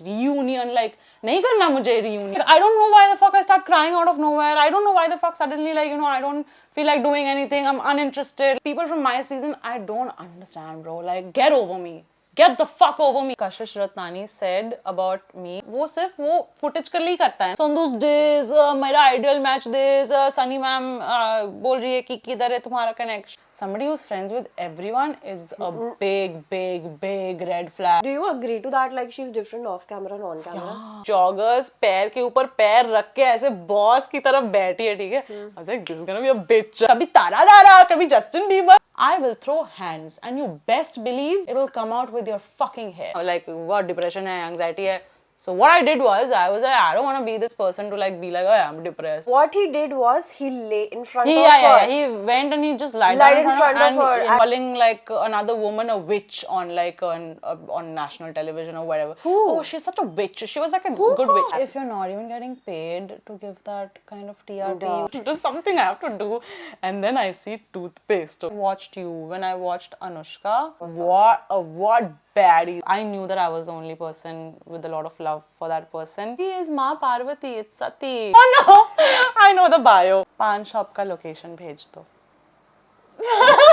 reunion, like nahi karna mujhe reunion. Like, I don't know why the fuck I start crying out of nowhere. I don't know why the fuck suddenly, like, you know, I don't feel like doing anything. I'm uninterested. People from my season, I don't understand, bro. Like, get over me. Get the fuck over me. Kashish Ratnani said about me, वो सिर्फ वो footage के लिए करता है. So on those days, मेरा ideal match days, Sunny ma'am बोल रही है कि किधर है तुम्हारा connection. Somebody who's friends with everyone is a big red flag. Do you agree to that? Like she's different off camera and on camera. Yeah. Joggers पैर के ऊपर पैर रख के ऐसे बॉस की तरफ बैठी है, ठीक है? I was like, this is gonna be a bitch. कभी तारा डारा, कभी Justin Bieber. I will throw hands, and you best believe it will come out with your fucking hair. Like what depression है, anxiety है. So what I did was, I was like, I don't want to be this person to like be like, oh yeah, I'm depressed. What he did was, he lay in front of her. Yeah, he went and he just lied down in front of her and calling like another woman a witch on like on national television or whatever. Who? Oh, she's such a witch. She was like a good witch. If you're not even getting paid to give that kind of TRP, there's something I have to do. And then I see toothpaste. I watched you when I watched Anushka. What baddie. I knew that I was the only person with a lot of love for that person. He is Ma Parvati, it's Sati. Oh no! I know the bio. Pan shop ka location bhej do.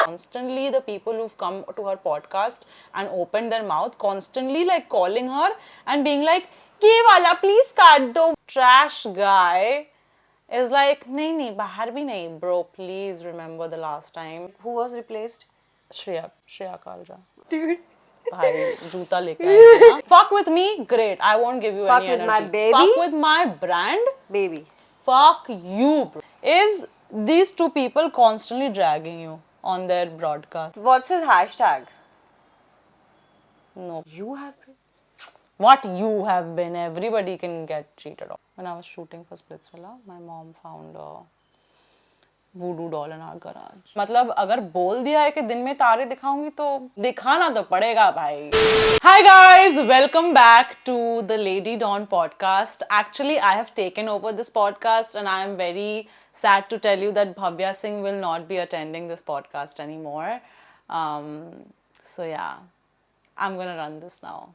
Constantly the people who've come to her podcast and opened their mouth, constantly like calling her and being like, ye wala please kaat do. Trash guy is like, nahi, bahar bhi nahi, bro, please remember the last time. Who was replaced? Shreya Kalra. Dude. भाई जूता लेके आए. Fuck with me, great. I won't give you Fuck any with energy. my baby? Fuck with my brand, Baby. fuck you, bro. Is these two people constantly dragging you on their broadcast? What's his hashtag? No. You have been. What you have been? Everybody can get cheated on. When I was shooting for Splitsvilla, my mom found a voodoo doll in our garage. मतलब अगर बोल दिया है कि दिन में तारे दिखाऊंगी तो दिखाना तो पड़ेगा भाई. Hi guys, welcome back to the Lady Dawn podcast. Actually, I have taken over this podcast and I am very sad to tell you that Bhavya Singh will not be attending this podcast anymore. So yeah, I'm gonna run this now.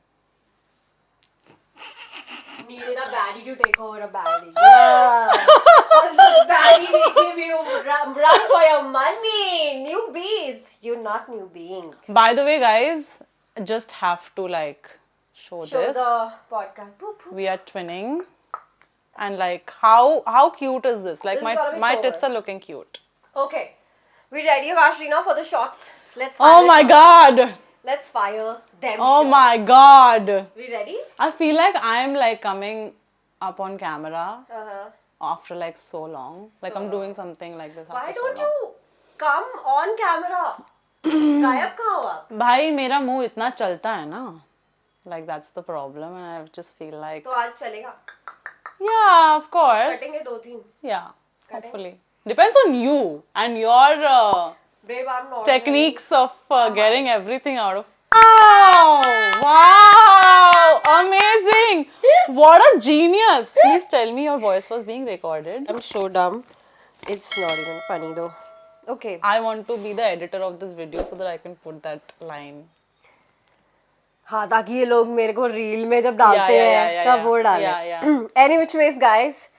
Needed a baddie to take over a baddie. Yeah. All this baddie will give you run for your money. Newbies. You're not newbieing. By the way, guys, just have to like show Show this. the podcast. Boop, boop. We are twinning. And like how cute is this? Like This is gonna be my so tits good. are looking cute. Okay. We ready, Akashlina, for the shots? Let's fire Oh the my shots. god. Let's fire them Oh shots. my god. We ready? I feel like I'm like coming up on camera Uh-huh. after like so long. Like I'm doing something like this Why after so don't long. you come on camera? गायब कहाँ हो आप? भाई मेरा मुंह इतना चलता है ना. Like that's the problem and I just feel like तो आज चलेगा. yeah, of course. कटेंगे 2-3. Yeah, hopefully. Depends on you and your Babe, I'm not. techniques of getting everything out of. Wow! Amazing! What a genius! Please tell me your voice was being recorded. I'm so dumb. It's not even funny though. Okay. I want to be the editor of this video so that I can put that line. हाँ ताकि ये लोग मेरे को reel में जब डालते हैं तब वो डालें. Any which ways, guys.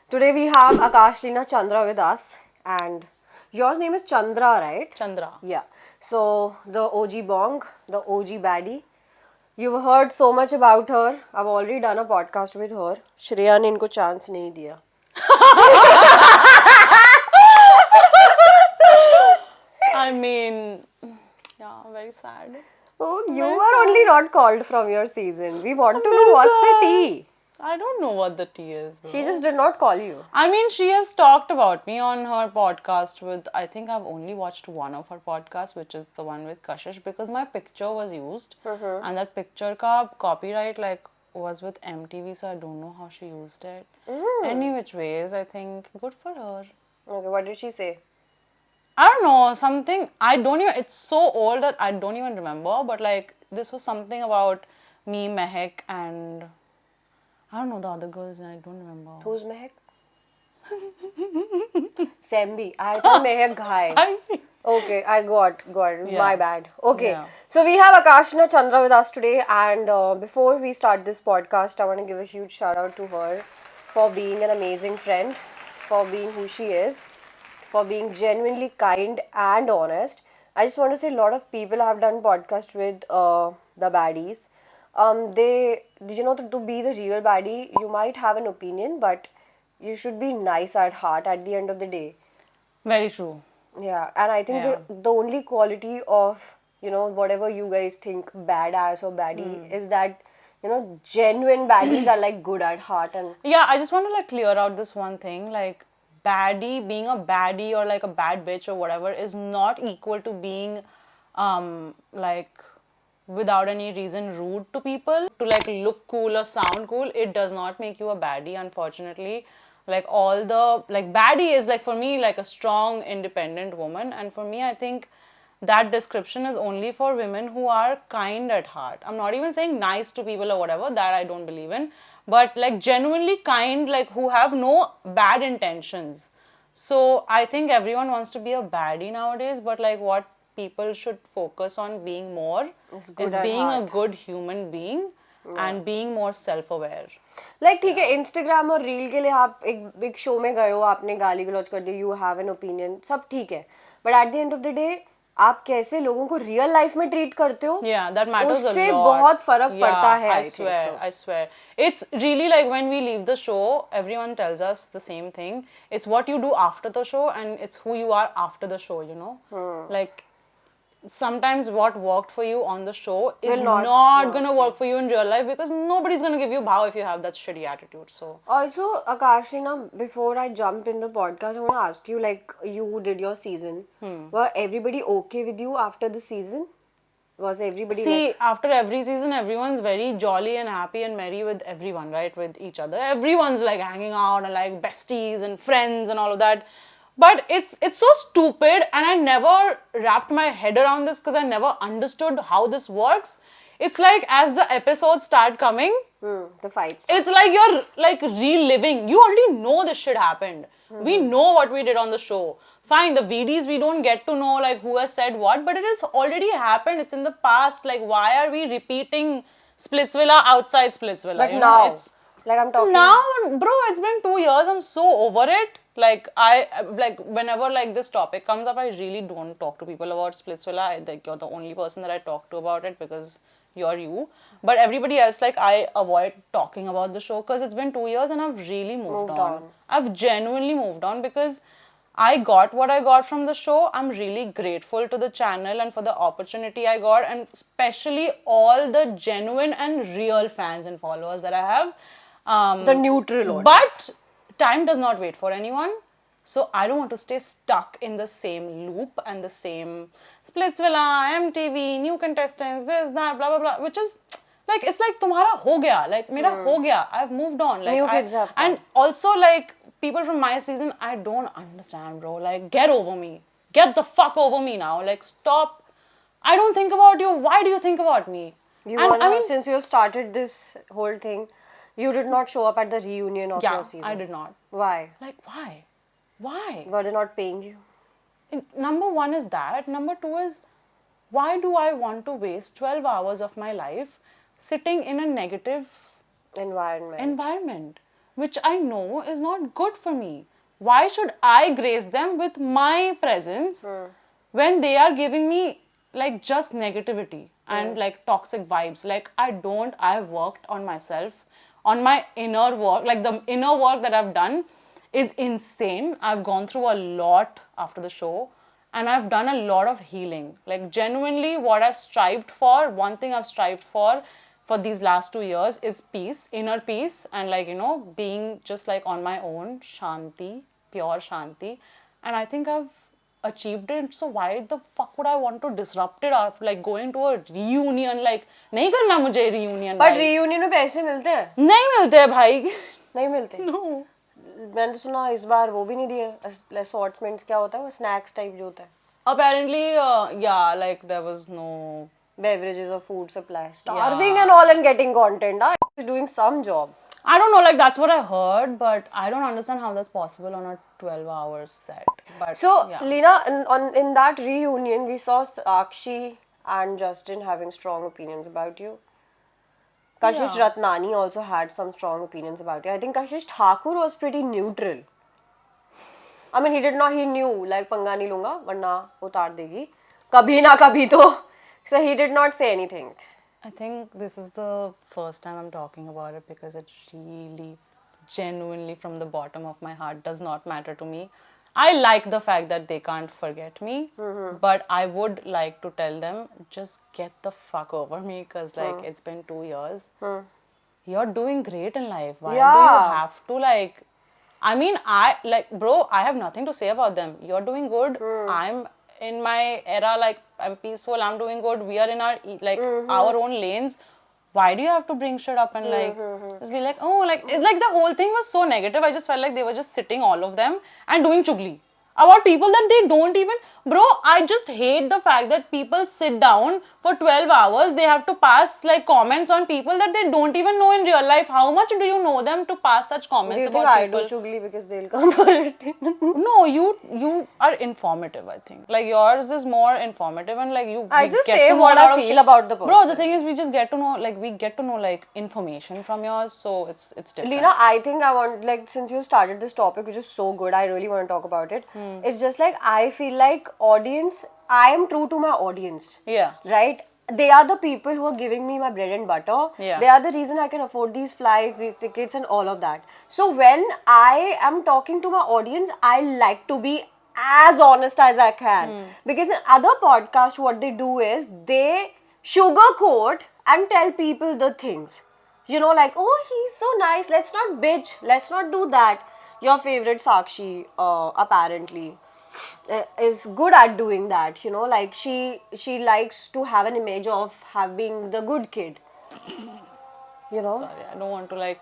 Today we have Akashlina Chandra with us, and your name is Chandra, right? Chandra. Yeah. So the OG Bong, the OG baddie. You've heard so much about her. I've already done a podcast with her. Shreya ने इनको chance नहीं दिया. I mean, yeah, very sad. Oh, you were only not called from your season. We want to know what's the tea. I don't know what the tea is, bro. She just did not call you. I mean, she has talked about me on her podcast with, I think I've only watched one of her podcasts, which is the one with Kashish, because my picture was used. And that picture ka copyright like was with MTV, so I don't know how she used it. Any which ways, I think good for her. Okay, what did she say? I don't know, something, I don't even, it's so old that I don't even remember, but like, this was something about me, Mehak, and I don't know the other girls, and I don't remember. Who's Mehak? Sembi. I thought Mehak Ghai. Okay, I got it. My Yeah. bad. Okay, Yeah. so we have Akashlina Chandra with us today, and before we start this podcast, I want to give a huge shout out to her for being an amazing friend, for being who she is, for being genuinely kind and honest. I just want to say a lot of people have done podcast with the baddies. They, to be the real baddie, you might have an opinion, but you should be nice at heart at the end of the day. Very true. Yeah, and I think Yeah. the only quality of, whatever you guys think badass or baddie is that, genuine baddies are like good at heart and Yeah, I just want to like clear out this one thing. Like, baddie, being a baddie or like a bad bitch or whatever is not equal to being, like, without any reason rude to people. To like look cool or sound cool, it does not make you a baddie, unfortunately. Like, all the, like, baddie is like for me like a strong, independent woman. And for me, I think that description is only for women who are kind at heart. I'm not even saying nice to people or whatever, that I don't believe in, but like genuinely kind, like who have no bad intentions. So I think everyone wants to be a baddie nowadays, but like what people should focus on being more is good is at being a heart. good human being and being more self-aware. Like ठीक है Instagram और reel के लिए आप एक big show में गए हो आपने गाली गलौज कर दी यू हैव एन ओपिनियन सब ठीक है but at the end of the day आप कैसे लोगों को रियल लाइफ में ट्रीट करते हो Yeah, that matters a उससे lot. बहुत फर्क Yeah, पड़ता है I swear, I swear. It's really like when we leave the show, everyone tells us the same thing. It's what you do after the show and it's who you are after the show, you know? Like, sometimes what worked for you on the show is Will not, not gonna work for you in real life because nobody's gonna give you bhav if you have that shitty attitude. So Also, Akashlina, before I jump in the podcast, I want to ask you, like, you did your season. Were everybody okay with you after the season? Was everybody see, like... after every season, everyone's very jolly and happy and merry with everyone, right? With each other. Everyone's like hanging out and like besties and friends and all of that. But it's so stupid, and I never wrapped my head around this because I never understood how this works. It's like as the episodes start coming, the fights. it's like you're like reliving. You already know this shit happened. We know what we did on the show. Fine, the VDs we don't get to know like who has said what, but it has already happened. It's in the past. Like, why are we repeating Splitsvilla outside Splitsvilla? But you now, know, it's like I'm talking... now, bro, it's been 2 years. I'm so over it. Like, I like whenever like this topic comes up, I really don't talk to people about Splitsvilla. Like, you're the only person that I talk to about it because you're you. But everybody else, like, I avoid talking about the show because it's been 2 years and I've really moved on. I've genuinely moved on because I got what I got from the show. I'm really grateful to the channel and for the opportunity I got, and especially all the genuine and real fans and followers that I have. the neutral audience. But time does not wait for anyone. So I don't want to stay stuck in the same loop and the same Splitsvilla, MTV, new contestants, this, that, blah, blah, blah, which is like, it's like tumhara ho gaya, like mera ho gaya, I've moved on. Like, New kids have come. and also like people from my season, I don't understand, bro. Like, get over me. Get the fuck over me now. Like, stop. I don't think about you. Why do you think about me? You And wanna, I mean, since you have started this whole thing, you did not show up at the reunion of yeah, your season. I did not. Why? Like, why? Why? Were they not paying you? Number one is that. Number two is, why do I want to waste 12 hours of my life sitting in a negative environment, which I know is not good for me? Why should I grace them with my presence when they are giving me like just negativity and like toxic vibes? Like, I've worked on myself, on my inner work. Like, the inner work that I've done is insane. I've gone through a lot after the show and I've done a lot of healing. Like, genuinely, what I've strived for, one thing I've strived for these last 2 years is peace, inner peace, and like, you know, being just like on my own, shanti, pure shanti. And I think I've achieved it. So why the fuck would I want to disrupt it or like going to a reunion? Like, nahi karna mujhe reunion. But reunion में पैसे मिलते हैं? नहीं मिलते हैं भाई. नहीं मिलते? No. मैंने तो सुना इस बार वो भी नहीं दिए assortments क्या होता है वो snacks type जो होता है apparently yeah, like there was no beverages or food supply starving and all and getting content is doing some job. I don't know, like that's what I heard, but I don't understand how that's possible on a 12 hours set. But So, yeah. Lena, in that reunion, we saw Sakshi and Justin having strong opinions about you. Kashish Yeah. Ratnani also had some strong opinions about you. I think Kashish Thakur was pretty neutral. I mean, he knew, like, पंगा नहीं लूंगा, वरना उतार देगी. कभी ना कभी तो. So, he did not say anything. I think this is the first time I'm talking about it because it really, genuinely, from the bottom of my heart, does not matter to me. I like the fact that they can't forget me, but I would like to tell them, just get the fuck over me because, like, it's been 2 years. You're doing great in life. Why do you Yeah. have to, like, I mean, bro, I have nothing to say about them. You're doing good. I'm in my era, like, I'm peaceful, I'm doing good. We are in our, like, our own lanes. Why do you have to bring shit up and, like, just be like, oh, like, it's like the whole thing was so negative. I just felt like they were just sitting, all of them, and doing chugli about people that they don't even. Bro, I just hate the fact that people sit down for 12 hours. They have to pass, like, comments on people that they don't even know in real life. How much do you know them to pass such Do comments you think about I people? do chugli because they'll come for it? No, you are informative, I think. Like, yours is more informative, and, like, I we just get say to know what a lot I of feel shit. about the Bro, person. the thing is, we just get to know, like, like, information from yours, so it's different. Lena, I think I want, like, since you started this topic, which is so good, I really want to talk about it. It's just like, I feel like I am true to my audience. Yeah. Right? They are the people who are giving me my bread and butter. Yeah. They are the reason I can afford these flights, these tickets, and all of that. So when I am talking to my audience, I like to be as honest as I can. Because in other podcasts, what they do is they sugarcoat and tell people the things. You know, like, oh, he's so nice, let's not bitch, let's not do that. Your favorite Sakshi, apparently, is good at doing that. You know, like, she likes to have an image of being the good kid. You know? Sorry, I don't want to, like,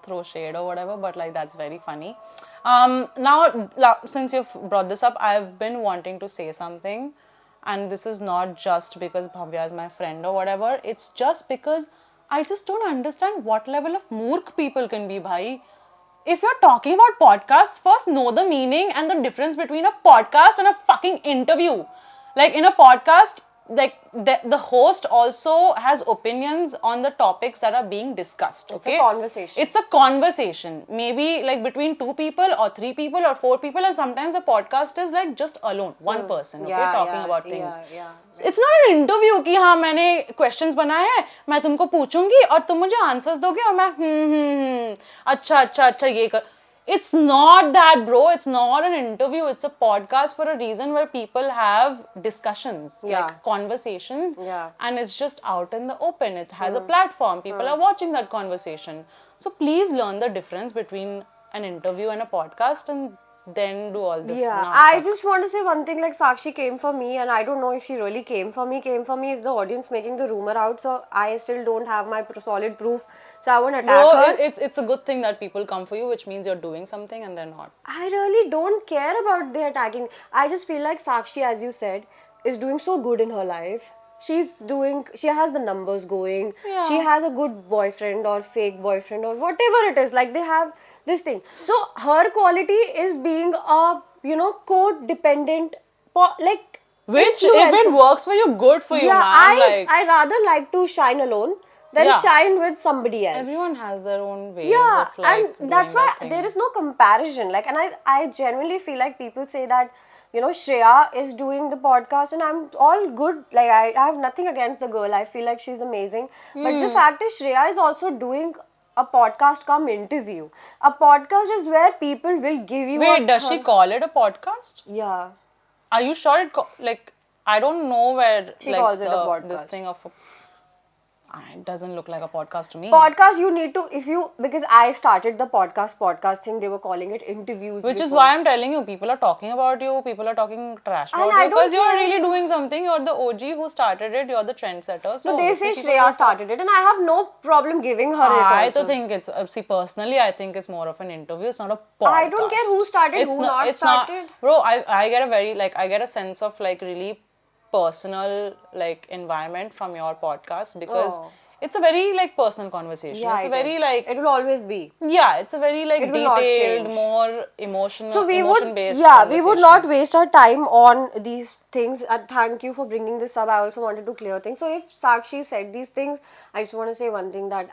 throw shade or whatever, but, like, that's very funny. Now, since you've brought this up, I've been wanting to say something, and this is not just because Bhavya is my friend or whatever. It's just because I just don't understand what level of moork people can be, bhai. If you're talking about podcasts, first know the meaning and the difference between a podcast and a fucking interview. Like, in a podcast, like, the host also has opinions on the topics that are being discussed. Okay? It's a conversation. It's a conversation. Maybe, like, between 2 people or 3 people or 4 people, and sometimes a podcast is, like, just alone, one person, okay, talking about things. It's not an interview कि हाँ मैंने questions बनाए हैं, मैं तुमको पूछूंगी और तुम मुझे answers दोगे और मैं अच्छा ये कर. It's not that, bro. It's not an interview. It's a podcast for a reason where people have discussions, like conversations, and it's just out in the open. It has a platform. People are watching that conversation. So please learn the difference between an interview and a podcast, and then do all this. Yeah, I just want to say one thing, like, Sakshi came for me, and I don't know if she really came for me. Came for me is the audience making the rumor out, so I still don't have my solid proof, so I won't attack her. It's a good thing that people come for you, which means you're doing something and they're not. I really don't care about the attacking. I just feel like Sakshi, as you said, is doing so good in her life. She has the numbers going. Yeah. She has a good boyfriend or fake boyfriend or whatever it is. Like, they have this thing. So her quality is being a, codependent, like, Which, if influencer. it works for you, good for you, Yeah, man. I rather like to shine alone than shine with somebody else. Everyone has their own ways Yeah, of, like, and that's doing why their there thing. is no comparison. Like, and I genuinely feel like people say that, Shreya is doing the podcast, and I'm all good. Like, I have nothing against the girl. I feel like she's amazing. But the fact is, Shreya is also doing a podcast come interview. A podcast is where people will give you Wait, does she call it a podcast? Yeah. Are you sure like, I don't know where, She like, calls it a podcast. this thing of it doesn't look like a podcast to me. Podcast, you need to, because I started the podcast thing, they were calling it interviews. Which is before. why I'm telling you, people are talking about you, people are talking trash about I you, don't because you're care. really doing something. You're the OG who started it, you're the trendsetter. So they say obviously people Shreya will started it, and I have no problem giving her it I also. think it's, personally, I think it's more of an interview. It's not a podcast. I don't care who started, who not started. Bro, I get I get a sense of, like, really personal, like, environment from your podcast, because it's a very like personal conversation. Yeah, It's a very like, it will always be. yeah, it's a very like It will not detailed, change. more emotional, So emotion based we would not waste our time on these things. Thank you for bringing this up. I also wanted to clear things. So if Sakshi said these things, I just want to say one thing, that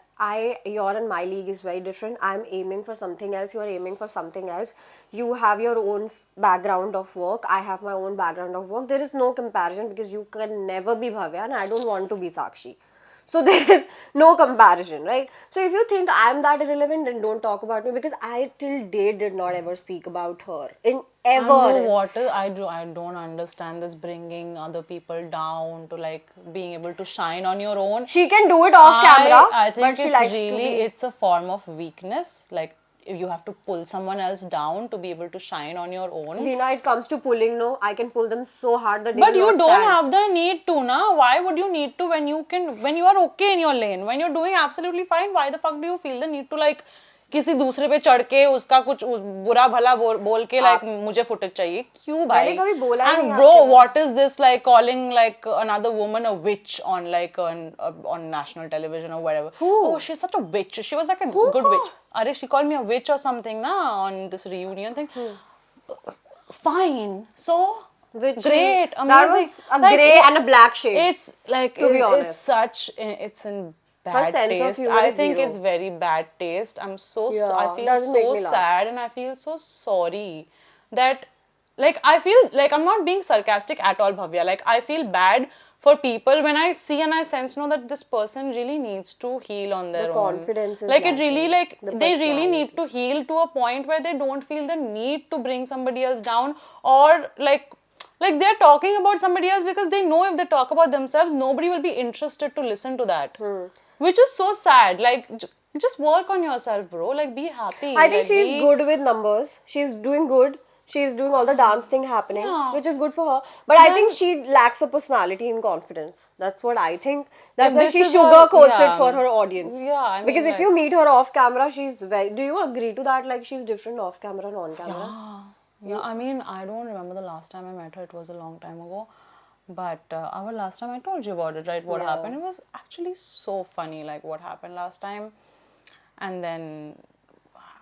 your and my league is very different. I'm aiming for something else. You're aiming for something else. You have your own background of work. I have my own background of work. There is no comparison because you can never be Bhavya and I don't want to be Sakshi. So there is no comparison, right? So if you think I'm that irrelevant, then don't talk about me, because I till date did not ever speak about her in And bro, ever. what is, I don't understand this bringing other people down to like being able to shine on your own. She can do it off camera, I think but she it's likes really, to be. it's a form of weakness. Like you have to pull someone else down to be able to shine on your own. Lina, it comes to pulling, no, I can pull them so hard that they But will you not don't stand. have the need to, na? Why would you need to when you can, when you are okay in your lane, when you're doing absolutely fine? Why the fuck do you feel the need to like किसी दूसरे पे चढ़ के उसका कुछ बुरा भला बोल के like मुझे footage चाहिए क्यों भाई? मैंने कभी बोला ही नहीं And bro, आपके what is this like calling like another woman a witch on like on national television or whatever? Who? Oh, she's such a witch. She was like a good witch. Arey, she called me a witch or something na on this reunion thing. Fine. So Which great, amazing. That was a like, grey and a black shade. It's like to be honest, it's such it's in her bad sense of taste. humor I is think zero. it's very bad taste. I'm so Yeah, I feel doesn't make so me laugh. sad and I feel so sorry that like I feel like I'm not being sarcastic at all, Bhavya. Like I feel bad for people when I see and I sense that this person really needs to heal on their The own. confidence is like it really lacking. like The they really need to heal to a point where they don't feel the need to bring somebody else down, or like they're talking about somebody else because they know if they talk about themselves nobody will be interested to listen to that, which is so sad. Like just work on yourself, bro. Like be happy. I think like, she's good with numbers. She's doing good. She's doing all the dance thing happening, Yeah. which is good for her. But I think she lacks a personality and confidence. That's what I think. That's why this she is sugarcoats yeah. it for her audience. Yeah, I mean, because if like- you meet her off camera, she's very. Do you agree to that? Like she's different off camera and on camera. Yeah, I mean, I don't remember the last time I met her. It was a long time ago. But our last time I told you about it, right? What happened? It was actually so funny, like what happened last time. And then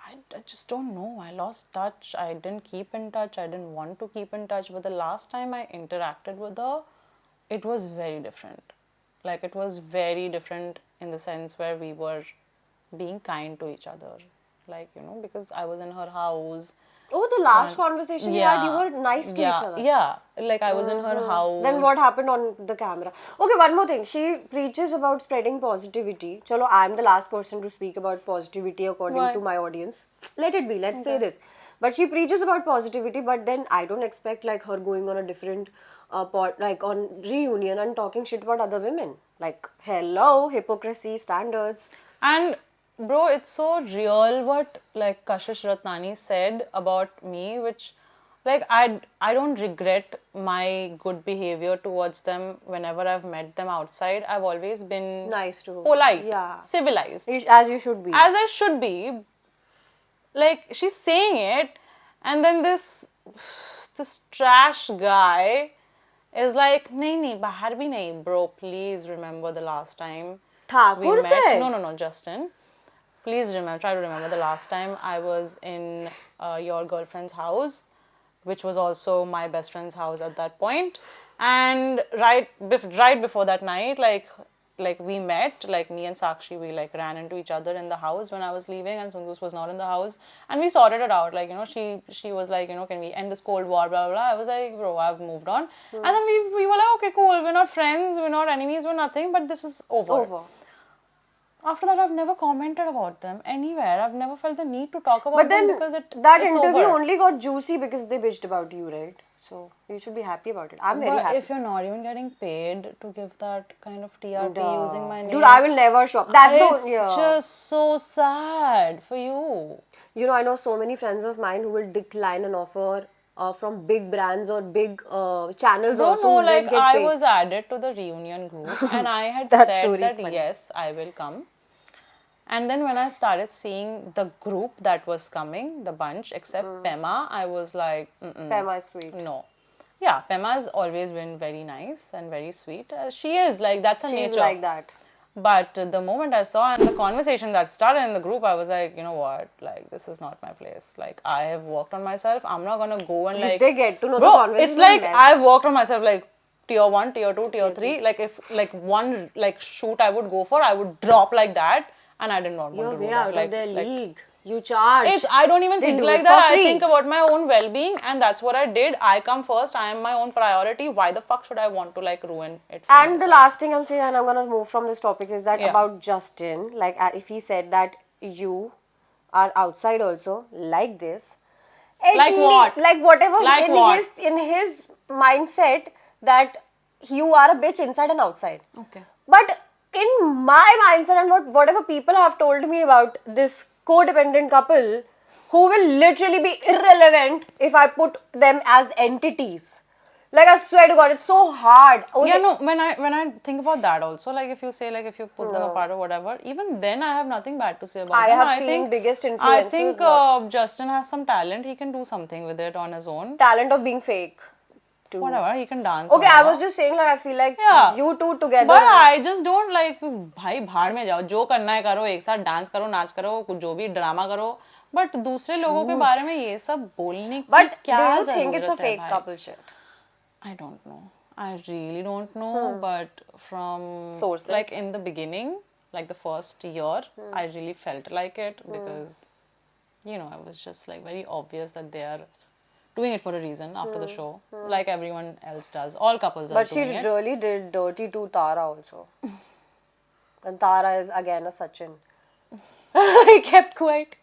I just don't know. I lost touch. I didn't keep in touch. I didn't want to keep in touch. But the last time I interacted with her, it was very different. Like it was very different in the sense where we were being kind to each other. Like, because I was in her house. Oh, the last conversation you had, you were nice to each other. Yeah, like I was in her house. Then what happened on the camera? Okay, one more thing. She preaches about spreading positivity. Chalo, I'm the last person to speak about positivity according to my audience. Let it be. Let's say this. But she preaches about positivity, but then I don't expect like her going on a different like on reunion and talking shit about other women. Like, hello, hypocrisy, standards. And bro, it's so real what like Kashish Ratnani said about me, which like I don't regret my good behavior towards them whenever I've met them outside. I've always been Nice to polite, yeah, civilized, as you should be. as I should be. Like she's saying it, and then this trash guy is like, nahi, bahar bhi nahi, bro. Please remember the last time Thakur met. said? No, Justin. Please try to remember the last time I was in your girlfriend's house, which was also my best friend's house at that point. And right before that night, like we met, like me and Sakshi, we like ran into each other in the house when I was leaving, and Sundus was not in the house, and we sorted it out. Like she was like, can we end this cold war, blah blah blah. I was like, bro, I've moved on, and then we were like, okay, cool, we're not friends, we're not enemies, we're nothing, but this is over. After that, I've never commented about them anywhere. I've never felt the need to talk about them because that it's interview over. only got juicy because they bitched about you, right? So you should be happy about it. I'm very happy. If you're not even getting paid to give that kind of TRP using my name, dude, I will never shop. That's it's just so sad for you. You know, I know so many friends of mine who will decline an offer from big brands or big channels also. No, who like then get I paid. was added to the reunion group and I had That said story is that funny. yes, I will come. And then when I started seeing the group that was coming, the bunch, except Pema, I was like, Pema is sweet. No. Yeah, Pema has always been very nice and very sweet. She is, like, that's her nature. She's like that. But the moment I saw and the conversation that started in the group, I was like, you know what? Like, this is not my place. Like, I have worked on myself. I'm not gonna go and like. If they get to know bro, the conversation, it's like left. I've worked on myself. Like tier 1, tier 2, tier 3. Like if like one like shoot I would go for, I would drop like that, and I did not want You're to do way that. out Like, of their like league. You charge. it's I don't even They think do like it that. for I free. think about my own well-being, and that's what I did. I come first. I am my own priority. Why the fuck should I want to like ruin it? For And myself? the last thing I'm saying, and I'm gonna move from this topic, is that Yeah. about Justin. Like, if he said that you are outside also like this, Like what? Like whatever Like in what? his mindset that you are a bitch inside and outside. Okay. But in my mindset and whatever people have told me about this codependent couple, who will literally be irrelevant if I put them as entities. Like, I swear to God, it's so hard. Yeah, no, when I think about that also, like if you say like if you put them apart or whatever, even then I have nothing bad to say about I them. have seen think, biggest I influencers think not. Justin has some talent. He can do something with it on his own. Talent of being fake. Too. Whatever, he can dance. Okay, I whatever. was just saying, like, I feel like Yeah. you two together. But I just don't like भाई भाड़ में जाओ जो करना है करो एक साथ डांस करो नाच करो कुछ जो भी ड्रामा करो बट दूसरे लोगों के बारे में ये सब बोलने की But क्या do you जरूरत think it's a है fake भाई? couple shit? I don't know. I really don't know. But from Sources. like in the beginning, like the first year, I really felt like it because, you know, it was just like very obvious that they are doing it for a reason after the show, like everyone else does. All couples are But she doing it. really did dirty to Tara also. And Tara is again a Sachin. He kept quiet.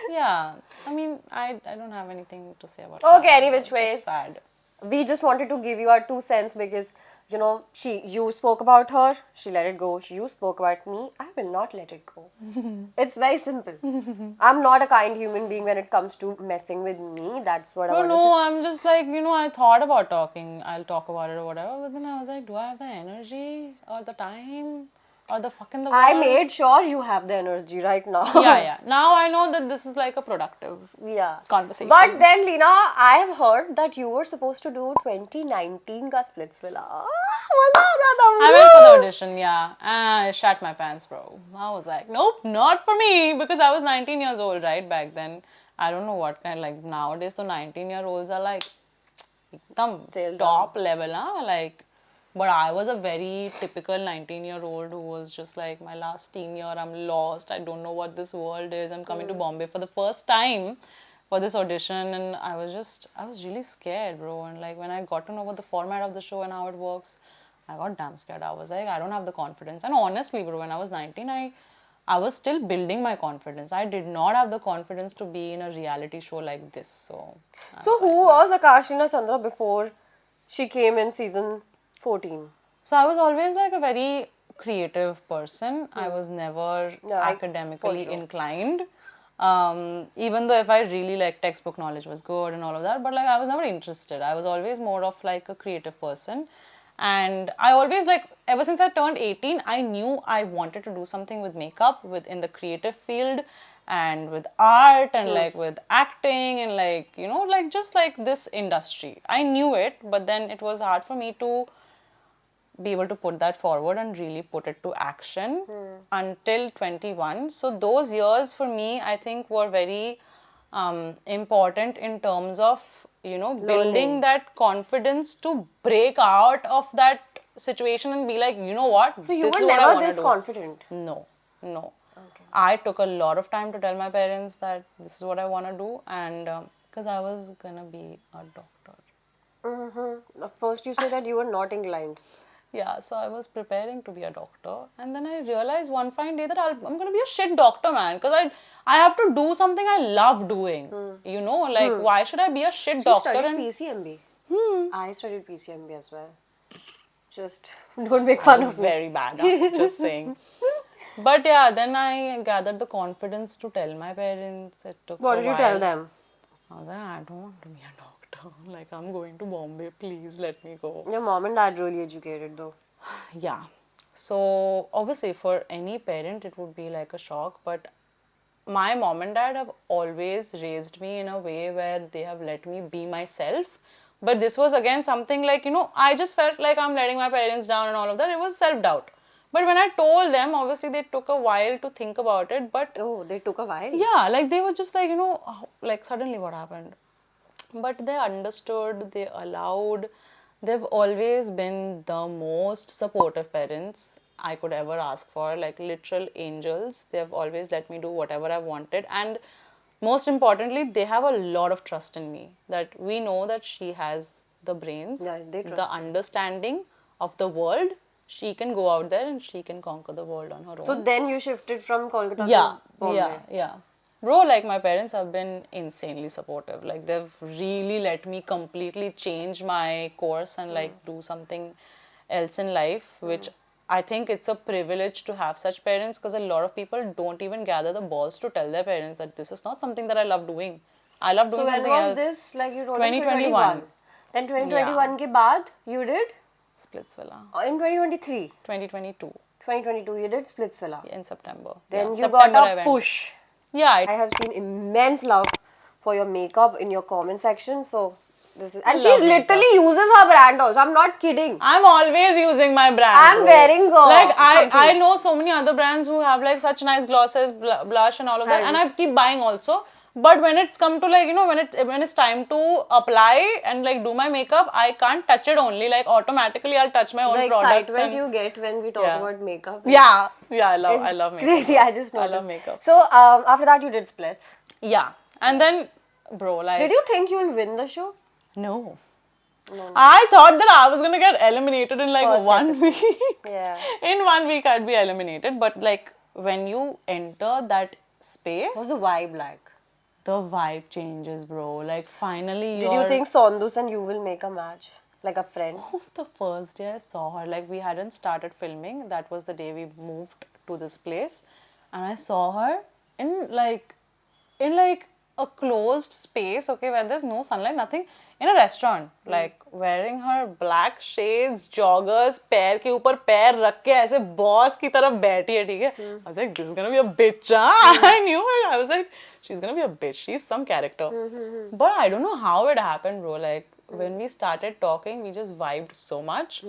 Yeah, I mean, I don't have anything to say about. Okay, her. any which It's ways. just sad. We just wanted to give you our 2 cents because, you know, you spoke about her, she let it go. You spoke about me, I will not let it go. It's very simple. I'm not a kind human being when it comes to messing with me. That's what I want to say. No, I'm just like, you know, I thought about talking. I'll talk about it or whatever. But then I was like, do I have the energy or the time or the fucking the I world? made sure you have the energy right now. Yeah. Now I know that this is like a productive Yeah. conversation. But then, Lina, I have heard that you were supposed to do 2019 ka Splitsvilla. I went for the audition, yeah. And I shat my pants, bro. I was like, nope, not for me. Because I was 19 years old, right, back then. I don't know what kind, like, nowadays the 19-year-olds are like, Tail top level, huh? Like, but I was a very typical 19-year-old who was just like, my last teen year, I'm lost. I don't know what this world is. I'm coming to Bombay for the first time for this audition. And I was really scared, bro. And like, when I got to know about the format of the show and how it works, I got damn scared. I was like, I don't have the confidence. And honestly, bro, when I was 19, I was still building my confidence. I did not have the confidence to be in a reality show like this. So who was Akashlina Chandra before she came in season 14? So I was always like a very creative person. I was never academically inclined. Even though if I really like textbook knowledge was good and all of that, but like I was never interested. I was always more of like a creative person. And I always like, ever since I turned 18, I knew I wanted to do something with makeup, in the creative field and with art and like with acting and like, you know, like just like this industry. I knew it, but then it was hard for me to be able to put that forward and really put it to action until 21. So those years for me, I think were very important in terms of, you know, building that confidence to break out of that situation and be like, you know what? So you this were is what I never wanna this do. confident? No. Okay. I took a lot of time to tell my parents that this is what I want to do, and because I was gonna be a doctor. First you said that you were not inclined. Yeah, so I was preparing to be a doctor, and then I realized one fine day that I'm going to be a shit doctor, man, because I have to do something I love doing. You know, like why should I be a shit doctor? You studied PCMB. I studied PCMB as well. Just don't make fun of me. Very bad, huh? Just saying. But yeah, then I gathered the confidence to tell my parents. It took What a did you while. tell them? I was like, I don't want to be a doctor. Like, I'm going to Bombay. Please let me go. Your mom and dad really educated though. Yeah. So obviously for any parent it would be like a shock, but my mom and dad have always raised me in a way where they have let me be myself. But this was again something like, you know, I just felt like I'm letting my parents down and all of that. It was self-doubt. But when I told them, obviously they took a while to think about it. But oh, they took a while. Yeah, like they were just like, like suddenly what happened. But they understood, they allowed. They've always been the most supportive parents I could ever ask for, like literal angels. They've always let me do whatever I wanted. And most importantly, they have a lot of trust in me, that we know that she has the brains, Yeah, they the trust you. understanding of the world. She can go out there and she can conquer the world on her own. So then you shifted from Kolkata Yeah, to Bombay. yeah. Bro, like my parents have been insanely supportive. Like they've really let me completely change my course and like do something else in life, which I think it's a privilege to have such parents, because a lot of people don't even gather the balls to tell their parents that this is not something that I love doing. I love doing So when something was else. this? Like you told me 2021. 2021. Then 2021 ke baad you did? Splitsvilla. In 2023. 2022. 2022 you did Splitsvilla. In September. Then Yeah, you September got I a went. push. Yeah, I have seen immense love for your makeup in your comment section. So this is, and she love literally makeup. uses her brand also. I'm not kidding. I'm always using my brand. I'm bro. wearing like I something. know so many other brands who have like such nice glosses, blush and all of that, and I keep buying also. But when it's come to like when it's time to apply and like do my makeup, I can't touch it only. Like automatically I'll touch my own The products. excitement And you get when we talk about makeup. yeah, I It's love makeup. crazy. bro. I just I noticed. love makeup. So after that you did splits. Yeah, and then bro, like Did you think you will win the show? no. I thought that I was gonna get eliminated in like First 1 episode. week. Yeah. In 1 week, I'd be eliminated. But like when you enter that space, What's the vibe like? the vibe changes, bro. Like finally, Did you think Sondus and you will make a match? Like a friend? The first day I saw her, like we hadn't started filming. That was the day we moved to this place, and I saw her in like a closed space, okay, where there's no sunlight, nothing, in a restaurant, like wearing her black shades, joggers, पैर के ऊपर पैर रख के ऐसे boss की तरफ बैठी है, ठीक है? I was like, this is gonna be a bitch, huh? I knew it. I was like, she's gonna be a bitch. She's some character. But I don't know how it happened, bro. Like when we started talking, we just vibed so much,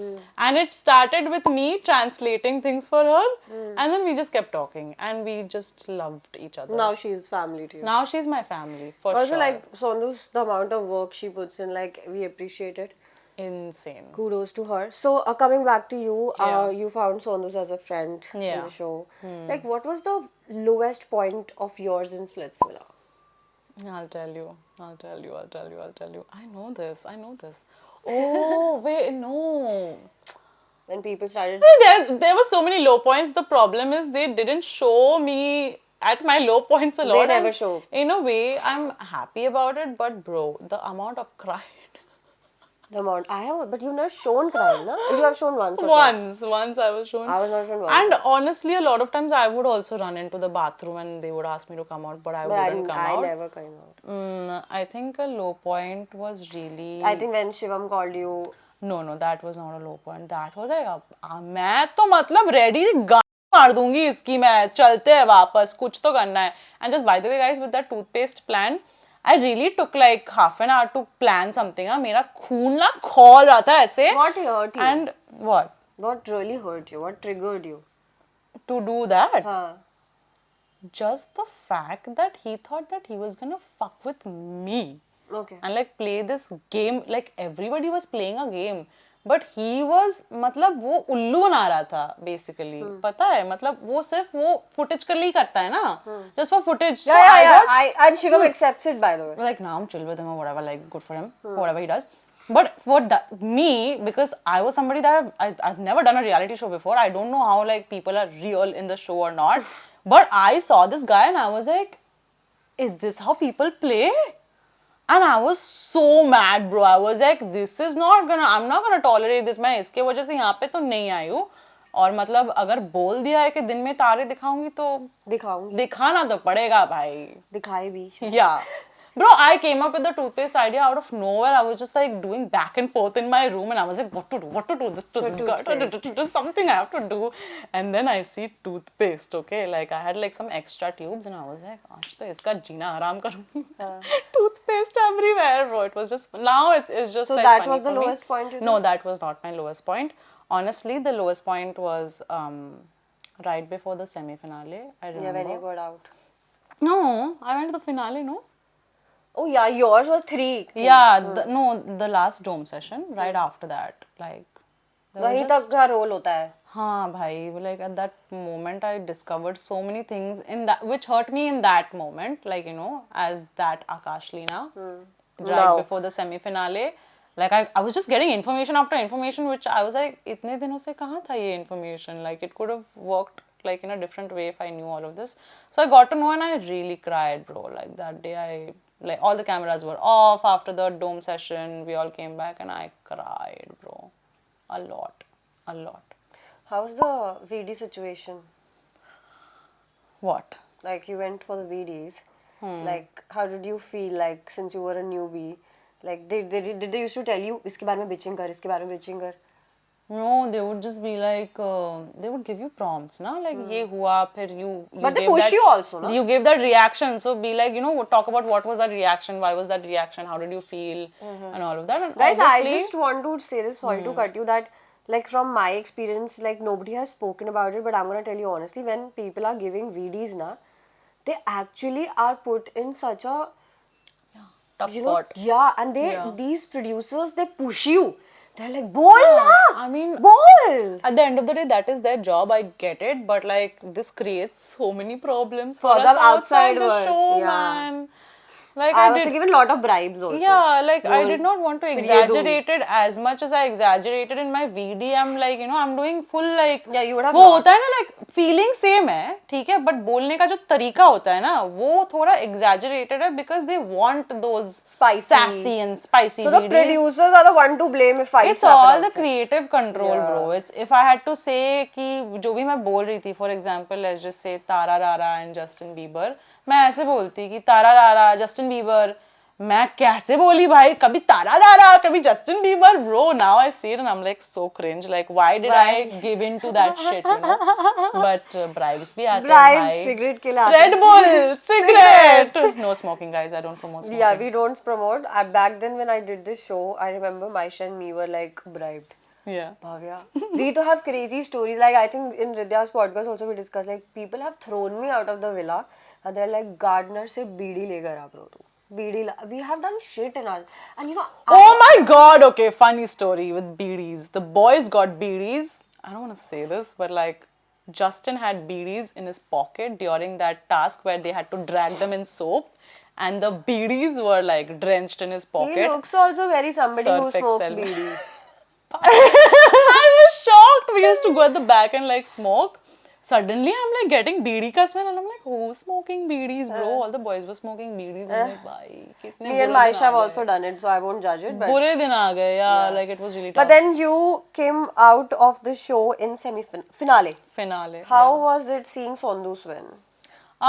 and it started with me translating things for her, and then we just kept talking, and we just loved each other. Now she's family to you. Now she's my family, for Also, sure. like Sondus, the amount of work she puts in, like we appreciate it. Insane. Kudos to her. So coming back to you, Yeah. you found Sondus as a friend in Yeah. the show. Like, what was the lowest point of yours in Splitsvilla? I'll tell you. I know this. Oh, wait, no. When people started. There were so many low points. The problem is they didn't show me at my low points a lot. They never and show. In a way, I'm happy about it, but bro, the amount of crying. The amount I have, but you've not shown crying, no? You have shown once. Or Once I was shown. I was not shown once. And honestly, a lot of times I would also run into the bathroom and they would ask me to come out, but I wouldn't come out. I never came out. I think a low point was really. I think when Shivam called you. No, that was not a low point. That was like, मैं तो मतलब ready मार दूंगी इसकी मैं चलते हैं वापस कुछ तो करना है. And just by the way, guys, with that toothpaste plan, I really took like half an hour to plan something. मेरा खून ना खौल रहा था ऐसे. What hurt you? And what? What really hurt you? What triggered you? To do that? Huh. Just the fact that he thought that he was gonna fuck with me. Okay. And like play this game, like everybody was playing a game, but he was मतलब वो उल्लू बना रहा था basically. पता है मतलब वो सिर्फ वो footage के लिए करता है ना, just for footage. Yeah. And Shivam accepts it, by the way. Like now I'm chill with him or whatever, like good for him, whatever he does. But for me, because I was somebody that I've never done a reality show before, I don't know how like people are real in the show or not. But I saw this guy and I was like, is this how people play? And I was so mad, bro. I was like, I'm not gonna tolerate this. मैं इसके वजह से यहाँ पे तो नहीं आई हूँ. और मतलब अगर बोल दिया है कि दिन में तारे दिखाऊंगी तो दिखाना तो पड़ेगा भाई. दिखाए भी. Yeah. Bro, I came up with the toothpaste idea out of nowhere. I was just like doing back and forth in my room and I was like, what to do this to this guy? There's something I have to do. And then I see toothpaste, okay? Like I had like some extra tubes and I was like, आज तो इसका जीना आराम करूँगी. Toothpaste everywhere, bro. It was just, now it's just so like that funny was the for me. lowest point you No, that was not my lowest point. honestly, the lowest point was right before the semi-finale. I remember. Yeah, when you got out. No, I went to the finale, no? Oh yeah, yours was 3. Yeah, no, the last dome session, right after that. Like, वहीं तक का role होता है. हाँ भाई, like at that moment I discovered so many things in that which hurt me in that moment, like, you know, as that Akashlina right before the semi-finale. Like I was just getting information after information which I was like, इतने दिनों से कहाँ था ये information? Like it could have worked like in a different way if I knew all of this. So I got to know and I really cried, bro. Like that day like all the cameras were off after the dome session. We all came back and I cried, bro. A lot. A lot. How's the VD situation? What? Like you went for the VDs. Like how did you feel like since you were a newbie? Like did they used to tell you इसके बारे में bitching कर, इसके बारे में bitching कर? No, they would just be like, they would give you prompts, na? Like, ye hua, phir you But they gave push that, you also, no? You gave that reaction. So, be like, you know, talk about what was that reaction, why was that reaction, how did you feel, and all of that. And Guys, I obviously, just want to say this, sorry to cut you, that like from my experience, like nobody has spoken about it, but I'm gonna tell you honestly, when people are giving VDs, na, they actually are put in such a tough spot. Yeah, and these producers, they push you. They're like, bol na! I mean, bol! At the end of the day, that is their job. I get it, but like this creates so many problems for For us the outside the world, show, yeah. man. Like I was given a lot of bribes also. Yeah, like I did not want to exaggerate it as much as I exaggerated in my VD. I'm like, you know, I'm doing full like. Yeah, you would have. वो होता है ना, like feeling same है, ठीक है, but बोलने का जो तरीका होता है ना, वो थोड़ा exaggerated है because they want those sassy and spicy. So the producers are the one to blame if fights It's all the creative control, bro. It's if I had to say कि जो भी मैं बोल रही थी, for example, let's just say Tara Rara and Justin Bieber. मैं ऐसे बोलती कि तारा रारा जस्टिन बीबर मैं कैसे बोली भाई कभी तारा रारा कभी Justin Bieber bro now I see it and I'm like so cringe like why did I give in to that shit you know but bribes भी आते हैं भाई cigarette के लिए आते Red Bull cigarette no smoking guys I don't promote smoking yeah we don't promote back then when I did this show I remember Maisha and me were like bribed yeah Bhavya we to have crazy stories like I think in Ridya's podcast also we discussed like people have thrown me out of the villa and they're like gardener से बीड़ी लेकर आ bro तू बीड़ी we have done shit in our and you know oh my god okay funny story with beedies the boys got beedies I don't want to say this but like Justin had beedies in his pocket during that task where they had to drag them in soap and the beedies were like drenched in his pocket he looks also very somebody who smokes beedi I was shocked we used to go at the back and like smoke suddenly I'm like getting beedi ka smell and I'm like who's smoking beedies bro all the boys were smoking beedies I'm like bhai kitne me and Maisha have also done it so I won't judge it but bure din aa gaye yeah like it was really tough but then you came out of the show in finale how was it seeing Sondhu's win